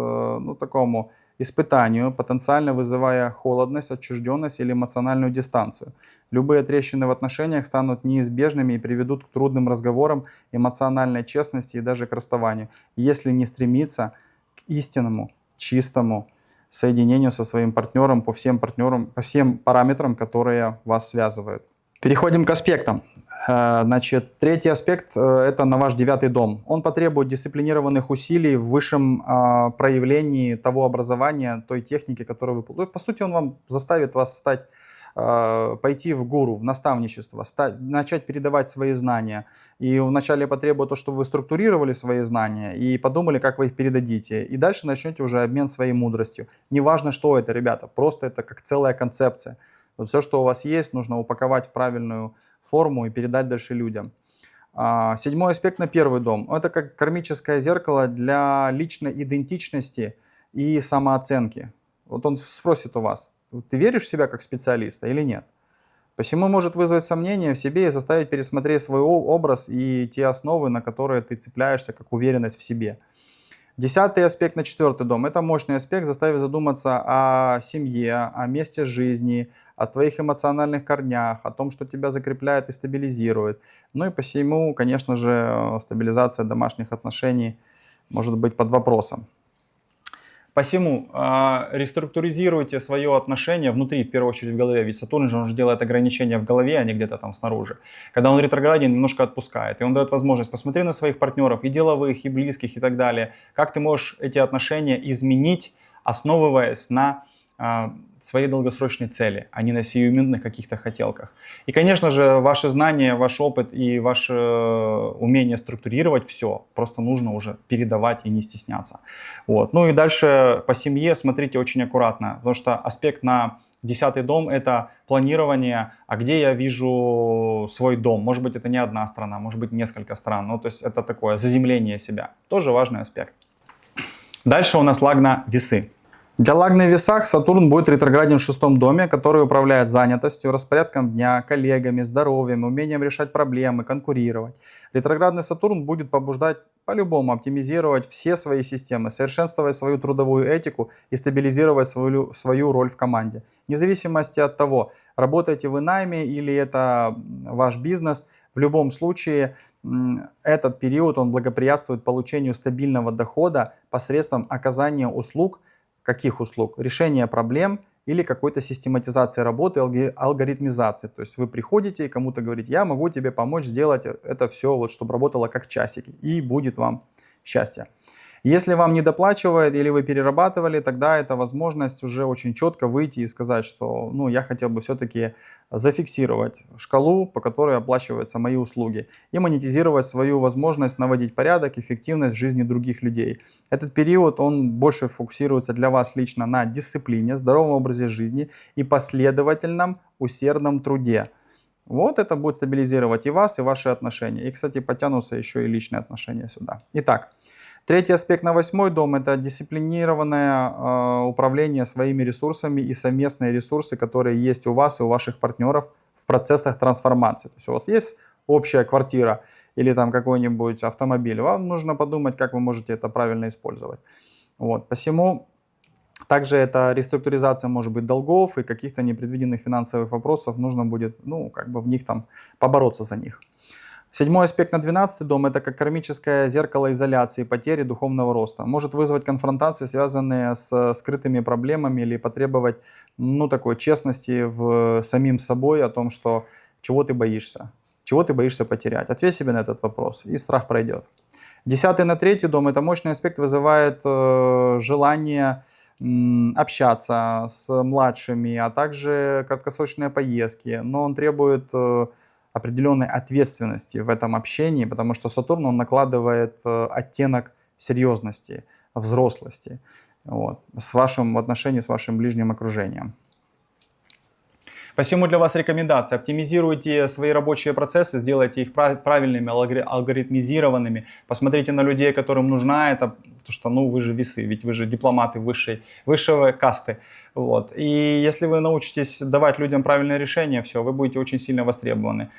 такому испытанию, потенциально вызывая холодность, отчужденность или эмоциональную дистанцию. Любые трещины в отношениях станут неизбежными и приведут к трудным разговорам, эмоциональной честности и даже к расставанию, если не стремиться к истинному, чистому соединению со своим партнером по всем параметрам, которые вас связывают. Переходим к аспектам. Значит, третий аспект – это на ваш 9-й дом. Он потребует дисциплинированных усилий в высшем проявлении того образования, той техники, которую вы... По сути, он вам заставит вас пойти в гуру, в наставничество, начать передавать свои знания. И вначале потребует то, чтобы вы структурировали свои знания и подумали, как вы их передадите. И дальше начнете уже обмен своей мудростью. Неважно, что это, ребята, просто это как целая концепция. Вот все, что у вас есть, нужно упаковать в правильную форму и передать дальше людям. 7-й аспект на 1-й дом. Это как кармическое зеркало для личной идентичности и самооценки. Вот он спросит у вас, ты веришь в себя как специалиста или нет? Посему может вызвать сомнения в себе и заставить пересмотреть свой образ и те основы, на которые ты цепляешься, как уверенность в себе. 10-й аспект на 4-й дом. Это мощный аспект, заставит задуматься о семье, о месте жизни, о твоих эмоциональных корнях, о том, что тебя закрепляет и стабилизирует. Ну и посему, конечно же, стабилизация домашних отношений может быть под вопросом. Посему реструктуризируйте свое отношение внутри, в первую очередь в голове. Ведь Сатурн же, он же делает ограничения в голове, а не где-то там снаружи. Когда он ретрограден, немножко отпускает. И он дает возможность посмотреть на своих партнеров, и деловых, и близких, и так далее. Как ты можешь эти отношения изменить, основываясь на своей долгосрочной цели, а не на сиюминутных каких-то хотелках. И, конечно же, ваши знания, ваш опыт и ваше умение структурировать все просто нужно уже передавать и не стесняться. Вот. Ну и дальше по семье смотрите очень аккуратно, потому что аспект на 10-й дом – это планирование, а где я вижу свой дом. Может быть, это не одна страна, может быть, несколько стран. Ну, то есть это такое заземление себя. Тоже важный аспект. Дальше у нас лагна весы. Для лагны в весах Сатурн будет ретрограден в 6-м доме, который управляет занятостью, распорядком дня, коллегами, здоровьем, умением решать проблемы, конкурировать. Ретроградный Сатурн будет побуждать по-любому оптимизировать все свои системы, совершенствовать свою трудовую этику и стабилизировать свою роль в команде. Вне зависимости от того, работаете вы найме или это ваш бизнес, в любом случае этот период он благоприятствует получению стабильного дохода посредством оказания услуг. Каких услуг? Решения проблем или какой-то систематизации работы, алгоритмизации. То есть вы приходите и кому-то говорите, я могу тебе помочь сделать это все, вот, чтобы работало как часики, и будет вам счастье. Если вам не доплачивает или вы перерабатывали, тогда это возможность уже очень четко выйти и сказать, что я хотел бы все-таки зафиксировать шкалу, по которой оплачиваются мои услуги, и монетизировать свою возможность наводить порядок, эффективность в жизни других людей. Этот период, он больше фокусируется для вас лично на дисциплине, здоровом образе жизни и последовательном усердном труде. Вот это будет стабилизировать и вас, и ваши отношения. И, кстати, потянутся еще и личные отношения сюда. Итак, третий аспект на 8-й дом – это дисциплинированное управление своими ресурсами и совместные ресурсы, которые есть у вас и у ваших партнеров в процессах трансформации. То есть у вас есть общая квартира или там какой-нибудь автомобиль, вам нужно подумать, как вы можете это правильно использовать. Вот. Посему также это реструктуризация, может быть, долгов и каких-то непредвиденных финансовых вопросов. Нужно будет, в них там побороться за них. 7-й аспект на 12-й дом – это как кармическое зеркало изоляции, потери духовного роста. Может вызвать конфронтации, связанные с скрытыми проблемами или потребовать, такой честности в самим собой о том, что чего ты боишься потерять. Ответь себе на этот вопрос, и страх пройдет. 10-й на 3-й дом – это мощный аспект, вызывает желание общаться с младшими, а также краткосрочные поездки, но он требует определенной ответственности в этом общении, потому что Сатурн, он накладывает оттенок серьезности, взрослости в отношении с вашим ближним окружением. Посему для вас рекомендация: оптимизируйте свои рабочие процессы, сделайте их правильными, алгоритмизированными. Посмотрите на людей, которым нужна это, потому что, ну, вы же весы, ведь вы же дипломаты высшего касты. Вот. И если вы научитесь давать людям правильные решения, все, вы будете очень сильно востребованы.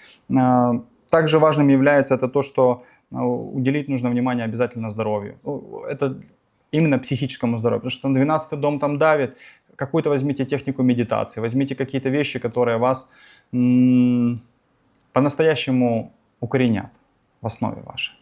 Также важным является это то, что уделить нужно внимание обязательно здоровью. Это именно психическому здоровью, потому что 12-й дом там давит. Какую-то возьмите технику медитации, возьмите какие-то вещи, которые вас по-настоящему укоренят в основе вашей.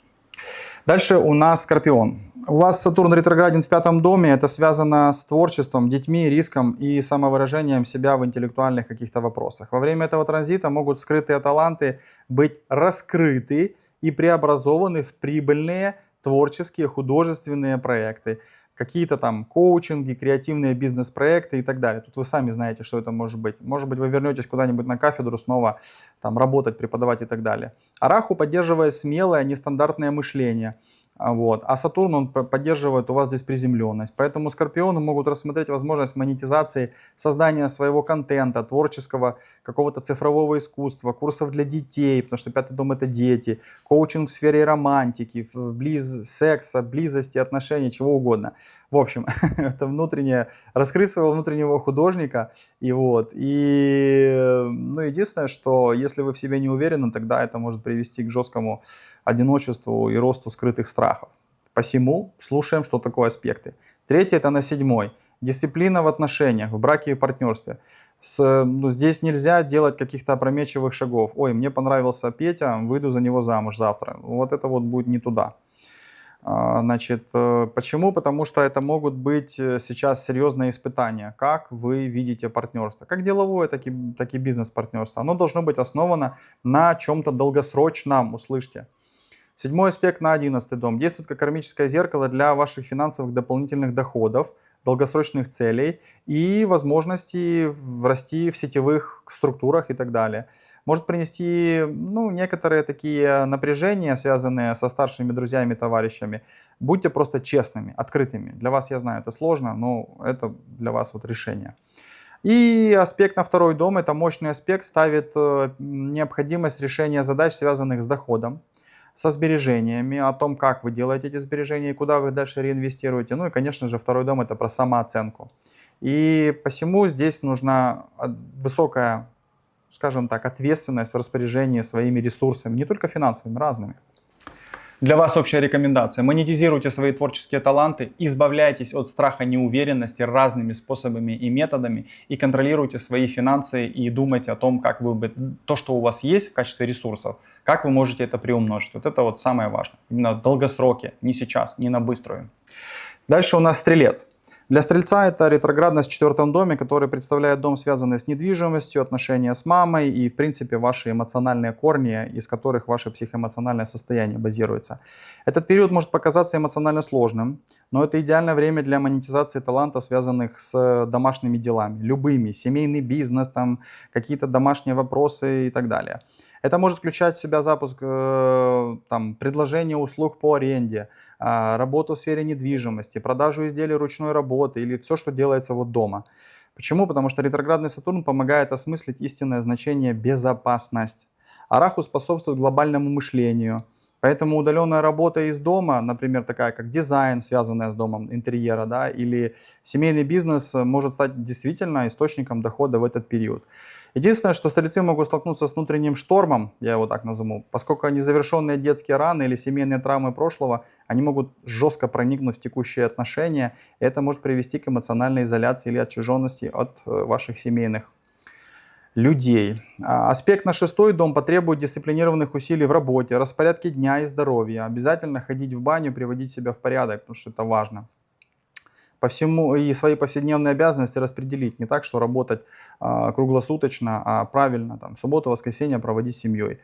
Дальше у нас Скорпион. У вас Сатурн ретрограден в 5-м доме. Это связано с творчеством, детьми, риском и самовыражением себя в интеллектуальных каких-то вопросах. Во время этого транзита могут скрытые таланты быть раскрыты и преобразованы в прибыльные творческие, художественные проекты. Какие-то там коучинги, креативные бизнес-проекты и так далее. Тут вы сами знаете, что это может быть. Может быть, вы вернетесь куда-нибудь на кафедру снова там, работать, преподавать и так далее. А Раху поддерживает смелое, нестандартное мышление. Вот. А Сатурн, он поддерживает у вас здесь приземленность. Поэтому Скорпионы могут рассмотреть возможность монетизации, создания своего контента, творческого, какого-то цифрового искусства, курсов для детей, потому что 5-й дом — это дети, коучинг в сфере романтики, секса, близости, отношений, чего угодно. В общем, это внутреннее, раскрыть своего внутреннего художника. И вот. И, ну, единственное, что если вы в себе не уверены, тогда это может привести к жесткому одиночеству и росту скрытых страхов. Посему слушаем, что такое аспекты. Третье — это на 7-й. Дисциплина в отношениях, в браке и партнерстве. Здесь нельзя делать каких-то опрометчивых шагов. Ой, мне понравился Петя, выйду за него замуж завтра. Вот это вот будет не туда. Значит, почему? Потому что это могут быть сейчас серьезные испытания. Как вы видите партнерство? Как деловое, так и бизнес-партнерство. Оно должно быть основано на чем-то долгосрочном, услышьте. 7-й аспект на 11-й дом. Действует как кармическое зеркало для ваших финансовых дополнительных доходов, долгосрочных целей и возможности расти в сетевых структурах и так далее. Может принести некоторые такие напряжения, связанные со старшими друзьями, товарищами. Будьте просто честными, открытыми. Для вас, я знаю, это сложно, но это для вас вот решение. И аспект на 2-й дом, это мощный аспект, ставит необходимость решения задач, связанных с доходом, со сбережениями, о том, как вы делаете эти сбережения и куда вы их дальше реинвестируете. Ну и, конечно же, 2-й дом — это про самооценку. И посему здесь нужна высокая, скажем так, ответственность в распоряжении своими ресурсами, не только финансовыми, разными. Для вас общая рекомендация: монетизируйте свои творческие таланты, избавляйтесь от страха неуверенности разными способами и методами и контролируйте свои финансы и думайте о том, как вы бы то, что у вас есть в качестве ресурсов, как вы можете это приумножить. Вот это вот самое важное. Именно в долгосроке, не сейчас, не на быструю. Дальше у нас Стрелец. Для Стрельца это ретроградность в 4-м доме, который представляет дом, связанный с недвижимостью, отношения с мамой и, в принципе, ваши эмоциональные корни, из которых ваше психоэмоциональное состояние базируется. Этот период может показаться эмоционально сложным, но это идеальное время для монетизации талантов, связанных с домашними делами, любыми, семейный бизнес, там, какие-то домашние вопросы и так далее. Это может включать в себя запуск предложения услуг по аренде, работу в сфере недвижимости, продажу изделий ручной работы или все, что делается вот дома. Почему? Потому что ретроградный Сатурн помогает осмыслить истинное значение безопасность. А Раху способствует глобальному мышлению. Поэтому удаленная работа из дома, например, такая как дизайн, связанная с домом, интерьера, да, или семейный бизнес, может стать действительно источником дохода в этот период. Единственное, что стрельцы могут столкнуться с внутренним штормом, я его так назову, поскольку незавершенные детские раны или семейные травмы прошлого, они могут жестко проникнуть в текущие отношения, и это может привести к эмоциональной изоляции или отчужденности от ваших семейных людей. Аспект на 6-й дом потребует дисциплинированных усилий в работе, распорядке дня и здоровья. Обязательно ходить в баню, приводить себя в порядок, потому что это важно. По всему и свои повседневные обязанности распределить. Не так, что работать круглосуточно, а правильно, там, субботу, воскресенье проводить с семьей.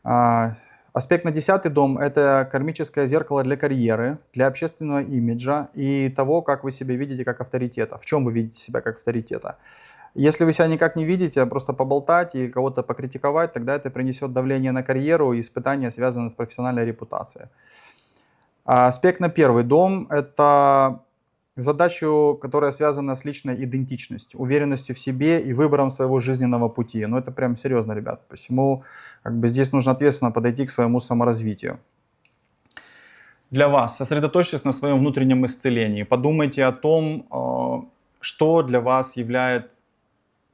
Аспект на 10-й дом – это кармическое зеркало для карьеры, для общественного имиджа и того, как вы себя видите как авторитета. В чем вы видите себя как авторитета. Если вы себя никак не видите, а просто поболтать и кого-то покритиковать, тогда это принесет давление на карьеру и испытания, связанные с профессиональной репутацией. Аспект на 1-й дом – это задачу, которая связана с личной идентичностью, уверенностью в себе и выбором своего жизненного пути. Ну, это прям серьезно, ребят. Посему как бы здесь нужно ответственно подойти к своему саморазвитию. Для вас сосредоточьтесь на своем внутреннем исцелении. Подумайте о том, что для вас является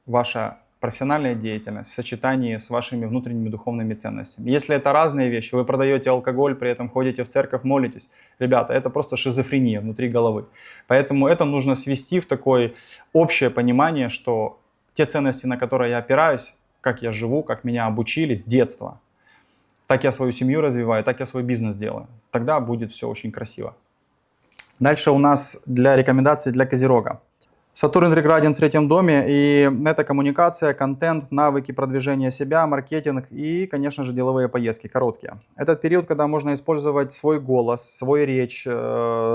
ваша профессиональная деятельность в сочетании с вашими внутренними духовными ценностями. Если это разные вещи, вы продаете алкоголь, при этом ходите в церковь, молитесь, ребята, это просто шизофрения внутри головы. Поэтому это нужно свести в такое общее понимание, что те ценности, на которые я опираюсь, как я живу, как меня обучили с детства, так я свою семью развиваю, так я свой бизнес делаю. Тогда будет все очень красиво. Дальше у нас для рекомендаций для Козерога. Сатурн ретрограден в третьем доме, и это коммуникация, контент, навыки продвижения себя, маркетинг и, конечно же, деловые поездки, короткие. Этот период, когда можно использовать свой голос, свою речь,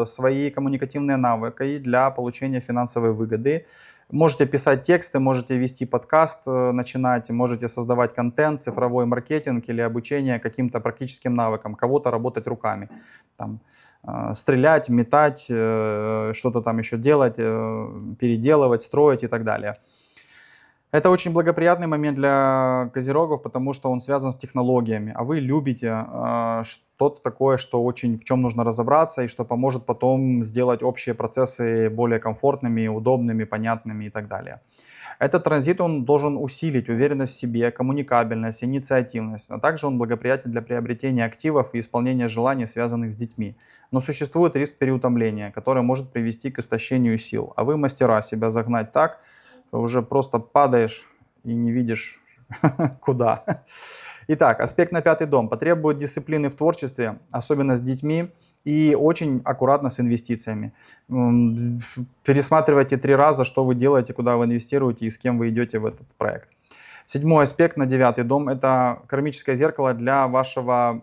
свои коммуникативные навыки для получения финансовой выгоды. Можете писать тексты, можете вести подкаст, начинать, можете создавать контент, цифровой маркетинг или обучение каким-то практическим навыкам, кого-то работать руками. Там, стрелять, метать, что-то там еще делать, переделывать, строить и так далее. Это очень благоприятный момент для козерогов, потому что он связан с технологиями, а вы любите что-то такое, что очень в чем нужно разобраться и что поможет потом сделать общие процессы более комфортными, удобными, понятными и так далее. Этот транзит он должен усилить уверенность в себе, коммуникабельность, инициативность, а также он благоприятен для приобретения активов и исполнения желаний, связанных с детьми. Но существует риск переутомления, который может привести к истощению сил, а вы мастера себя загнать так, что уже просто падаешь и не видишь куда. Итак, аспект на 5-й дом потребует дисциплины в творчестве, особенно с детьми, и очень аккуратно с инвестициями. Пересматривайте 3 раза, что вы делаете, куда вы инвестируете и с кем вы идете в этот проект. 7-й аспект на 9-й дом – это кармическое зеркало для вашего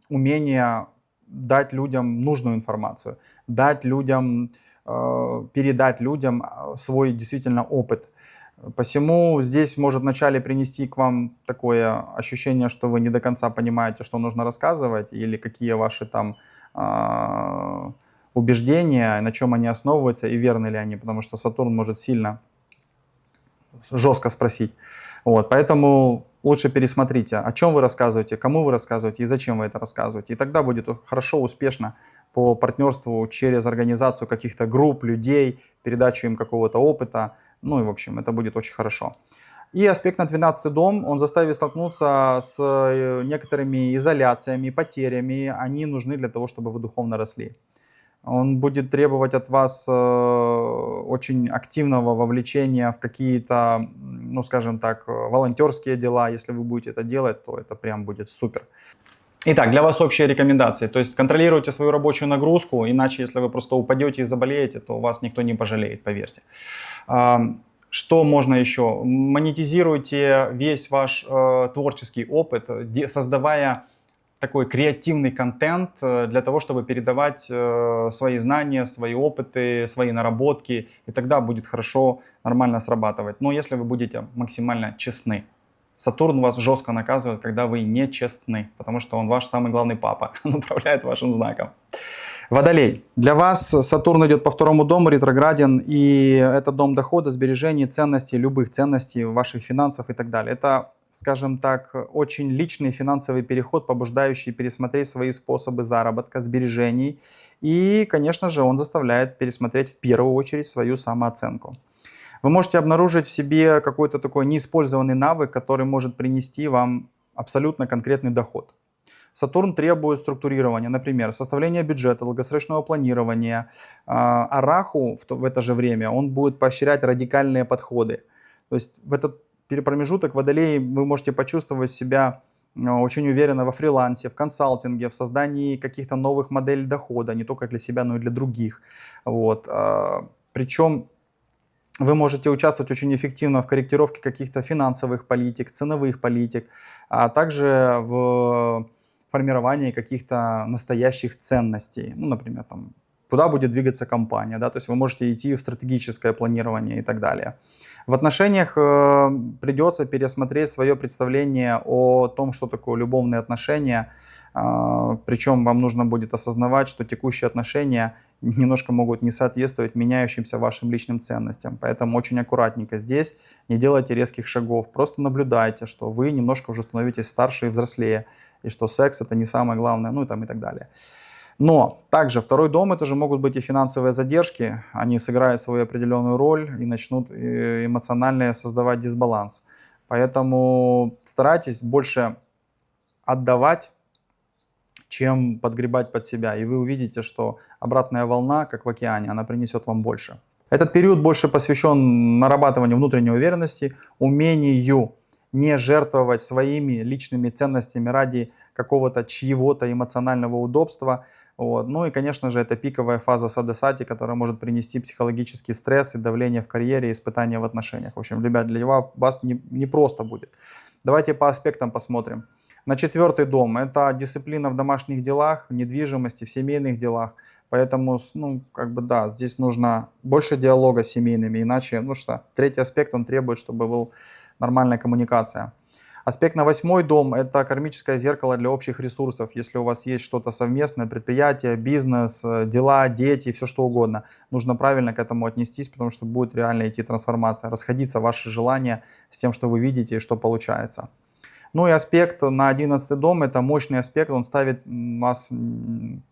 умения дать людям нужную информацию, дать людям, передать людям свой действительно опыт. Посему здесь может вначале принести к вам такое ощущение, что вы не до конца понимаете, что нужно рассказывать, или какие ваши там убеждения, на чем они основываются и верны ли они, потому что Сатурн может сильно, жестко спросить. Вот, поэтому лучше пересмотрите, о чем вы рассказываете, кому вы рассказываете и зачем вы это рассказываете. И тогда будет хорошо, успешно по партнерству через организацию каких-то групп, людей, передачу им какого-то опыта. Ну и в общем, это будет очень хорошо. И аспект на 12-й дом, он заставит столкнуться с некоторыми изоляциями, потерями. Они нужны для того, чтобы вы духовно росли. Он будет требовать от вас очень активного вовлечения в какие-то, ну скажем так, волонтерские дела. Если вы будете это делать, то это прям будет супер. Итак, для вас общие рекомендации. То есть контролируйте свою рабочую нагрузку, иначе если вы просто упадете и заболеете, то вас никто не пожалеет, поверьте. Что можно еще? Монетизируйте весь ваш творческий опыт, создавая такой креативный контент для того, чтобы передавать свои знания, свои опыты, свои наработки, и тогда будет хорошо, нормально срабатывать. Но если вы будете максимально честны. Сатурн вас жестко наказывает, когда вы нечестны, потому что он ваш самый главный папа, он управляет вашим знаком. Водолей. Для вас Сатурн идет по 2-му дому, ретрограден, и это дом дохода, сбережений, ценностей, любых ценностей, ваших финансов и так далее. Это, скажем так, очень личный финансовый переход, побуждающий пересмотреть свои способы заработка, сбережений. И, конечно же, он заставляет пересмотреть в первую очередь свою самооценку. Вы можете обнаружить в себе какой-то такой неиспользованный навык, который может принести вам абсолютно конкретный доход. Сатурн требует структурирования, например, составления бюджета, долгосрочного планирования. А Раху в это же время он будет поощрять радикальные подходы. То есть в этот промежуток Водолей вы можете почувствовать себя очень уверенно во фрилансе, в консалтинге, в создании каких-то новых моделей дохода, не только для себя, но и для других. Вот. Причем вы можете участвовать очень эффективно в корректировке каких-то финансовых политик, ценовых политик, а также в формировании каких-то настоящих ценностей. Ну, например, там, куда будет двигаться компания, да, то есть вы можете идти в стратегическое планирование и так далее. В отношениях придется пересмотреть свое представление о том, что такое любовные отношения, причем вам нужно будет осознавать, что текущие отношения немножко могут не соответствовать меняющимся вашим личным ценностям. Поэтому очень аккуратненько здесь, не делайте резких шагов, просто наблюдайте, что вы немножко уже становитесь старше и взрослее, и что секс это не самое главное, ну и там и так далее. Но также второй дом это же могут быть и финансовые задержки, они сыграют свою определенную роль и начнут эмоционально создавать дисбаланс. Поэтому старайтесь больше отдавать, чем подгребать под себя. И вы увидите, что обратная волна, как в океане, она принесет вам больше. Этот период больше посвящен нарабатыванию внутренней уверенности, умению не жертвовать своими личными ценностями ради какого-то чьего-то эмоционального удобства. Вот. Ну и, конечно же, это пиковая фаза садесати, которая может принести психологический стресс и давление в карьере, и испытания в отношениях. В общем, ребят, для вас не просто будет. Давайте по аспектам посмотрим. На 4-й дом – это дисциплина в домашних делах, в недвижимости, в семейных делах. Поэтому, ну, как бы да, здесь нужно больше диалога с семейными, иначе, ну что, 3-й аспект, он требует, чтобы была нормальная коммуникация. Аспект на 8-й дом – это кармическое зеркало для общих ресурсов. Если у вас есть что-то совместное, предприятие, бизнес, дела, дети, все что угодно, нужно правильно к этому отнестись, потому что будет реально идти трансформация, расходиться ваши желания с тем, что вы видите и что получается. Ну и аспект на 11-й дом – это мощный аспект, он ставит вас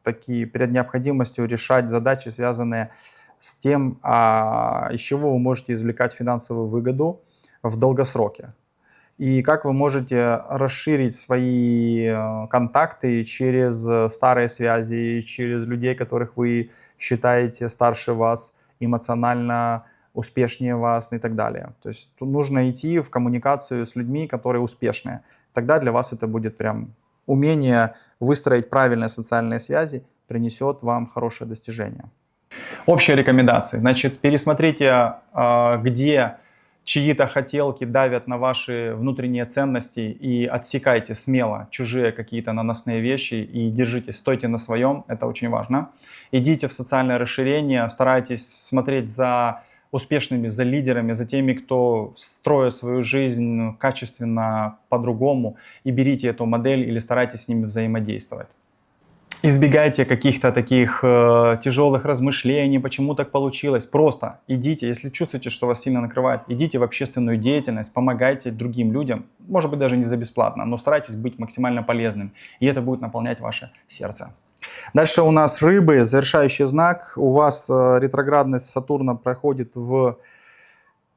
такие перед необходимостью решать задачи, связанные с тем, из чего вы можете извлекать финансовую выгоду в долгосроке. И как вы можете расширить свои контакты через старые связи, через людей, которых вы считаете старше вас, эмоционально успешнее вас и так далее. То есть тут нужно идти в коммуникацию с людьми, которые успешные. Тогда для вас это будет прям умение выстроить правильные социальные связи, принесет вам хорошее достижение. Общие рекомендации. Значит, пересмотрите, где чьи-то хотелки давят на ваши внутренние ценности, и отсекайте смело чужие какие-то наносные вещи и держитесь, стойте на своем, это очень важно. Идите в социальное расширение, старайтесь смотреть за успешными, за лидерами, за теми, кто строит свою жизнь качественно по-другому, и берите эту модель или старайтесь с ними взаимодействовать. Избегайте каких-то таких тяжелых размышлений, почему так получилось. Просто идите, если чувствуете, что вас сильно накрывает, идите в общественную деятельность, помогайте другим людям, может быть даже не за бесплатно, но старайтесь быть максимально полезным, и это будет наполнять ваше сердце. Дальше у нас рыбы, завершающий знак. У вас ретроградность Сатурна проходит в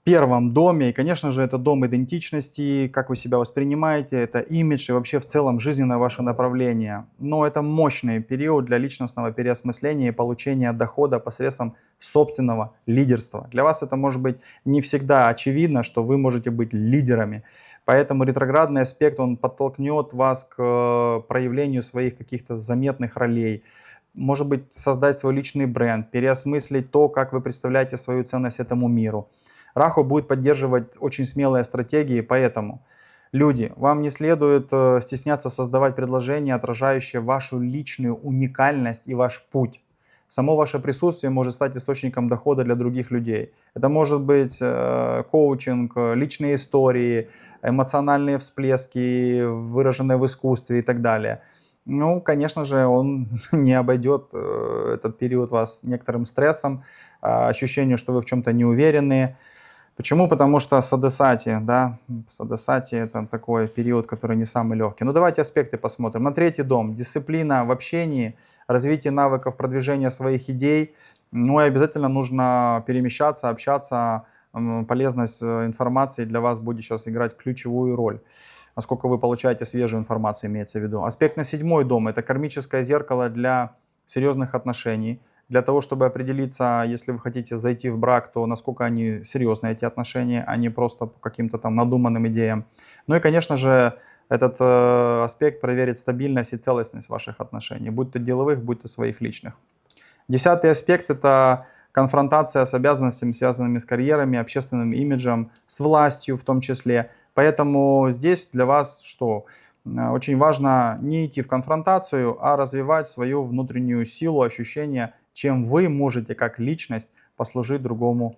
1-м доме, и, конечно же, это дом идентичности, как вы себя воспринимаете, это имидж и вообще в целом жизненное ваше направление. Но это мощный период для личностного переосмысления и получения дохода посредством собственного лидерства. Для вас это может быть не всегда очевидно, что вы можете быть лидерами. Поэтому ретроградный аспект, он подтолкнет вас к проявлению своих каких-то заметных ролей. Может быть, создать свой личный бренд, переосмыслить то, как вы представляете свою ценность этому миру. Раху будет поддерживать очень смелые стратегии, поэтому, люди, вам не следует стесняться создавать предложения, отражающие вашу личную уникальность и ваш путь. Само ваше присутствие может стать источником дохода для других людей. Это может быть коучинг, личные истории, эмоциональные всплески, выраженные в искусстве и так далее. Ну, конечно же, он не обойдет этот период вас некоторым стрессом, ощущением, что вы в чем-то не уверены. Почему? Потому что садесати, да, садесати это такой период, который не самый легкий. Ну давайте аспекты посмотрим. На 3-й дом. Дисциплина в общении, развитие навыков продвижения своих идей. Ну и обязательно нужно перемещаться, общаться. Полезность информации для вас будет сейчас играть ключевую роль. Насколько вы получаете свежую информацию, имеется в виду. Аспект на 7-й дом. Это кармическое зеркало для серьезных отношений. Для того, чтобы определиться, если вы хотите зайти в брак, то насколько они серьезны, эти отношения, а не просто по каким-то там надуманным идеям. Ну и, конечно же, этот аспект проверит стабильность и целостность ваших отношений, будь то деловых, будь то своих личных. 10-й аспект – это конфронтация с обязанностями, связанными с карьерами, общественным имиджем, с властью в том числе. Поэтому здесь для вас что? Очень важно не идти в конфронтацию, а развивать свою внутреннюю силу, ощущение, чем вы можете как личность послужить другому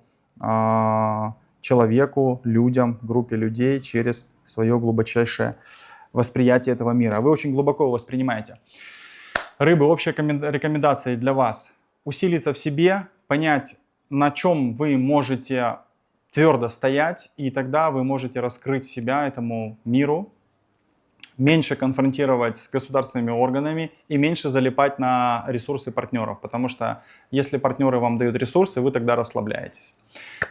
человеку, людям, группе людей через свое глубочайшее восприятие этого мира. Вы очень глубоко его воспринимаете. Рыбы, общие рекомендации для вас. усилиться в себе, понять, на чем вы можете твердо стоять, и тогда вы можете раскрыть себя этому миру, меньше конфронтировать с государственными органами и меньше залипать на ресурсы партнеров, потому что если партнеры вам дают ресурсы, вы тогда расслабляетесь.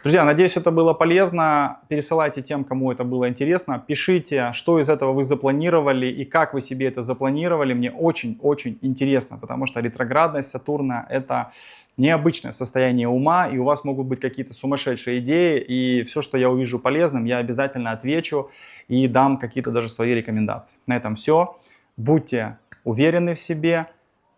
Друзья, надеюсь, это было полезно. Пересылайте тем, кому это было интересно. Пишите, что из этого вы запланировали и как вы себе это запланировали. Мне очень-очень интересно, потому что ретроградность Сатурна — это необычное состояние ума, и у вас могут быть какие-то сумасшедшие идеи, и все, что я увижу полезным, я обязательно отвечу и дам какие-то даже свои рекомендации. На этом все. Будьте уверены в себе,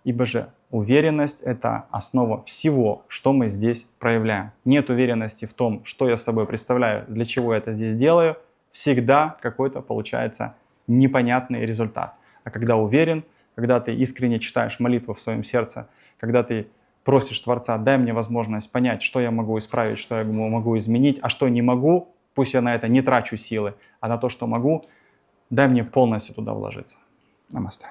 ибо же уверенность — это основа всего, что мы здесь проявляем. Нет уверенности в том, что я собой представляю, для чего я это здесь делаю, всегда какой-то получается непонятный результат. А когда уверен, когда ты искренне читаешь молитву в своем сердце, когда ты просишь Творца: дай мне возможность понять, что я могу исправить, что я могу изменить, а что не могу, пусть я на это не трачу силы, а на то, что могу, дай мне полностью туда вложиться. Намасте.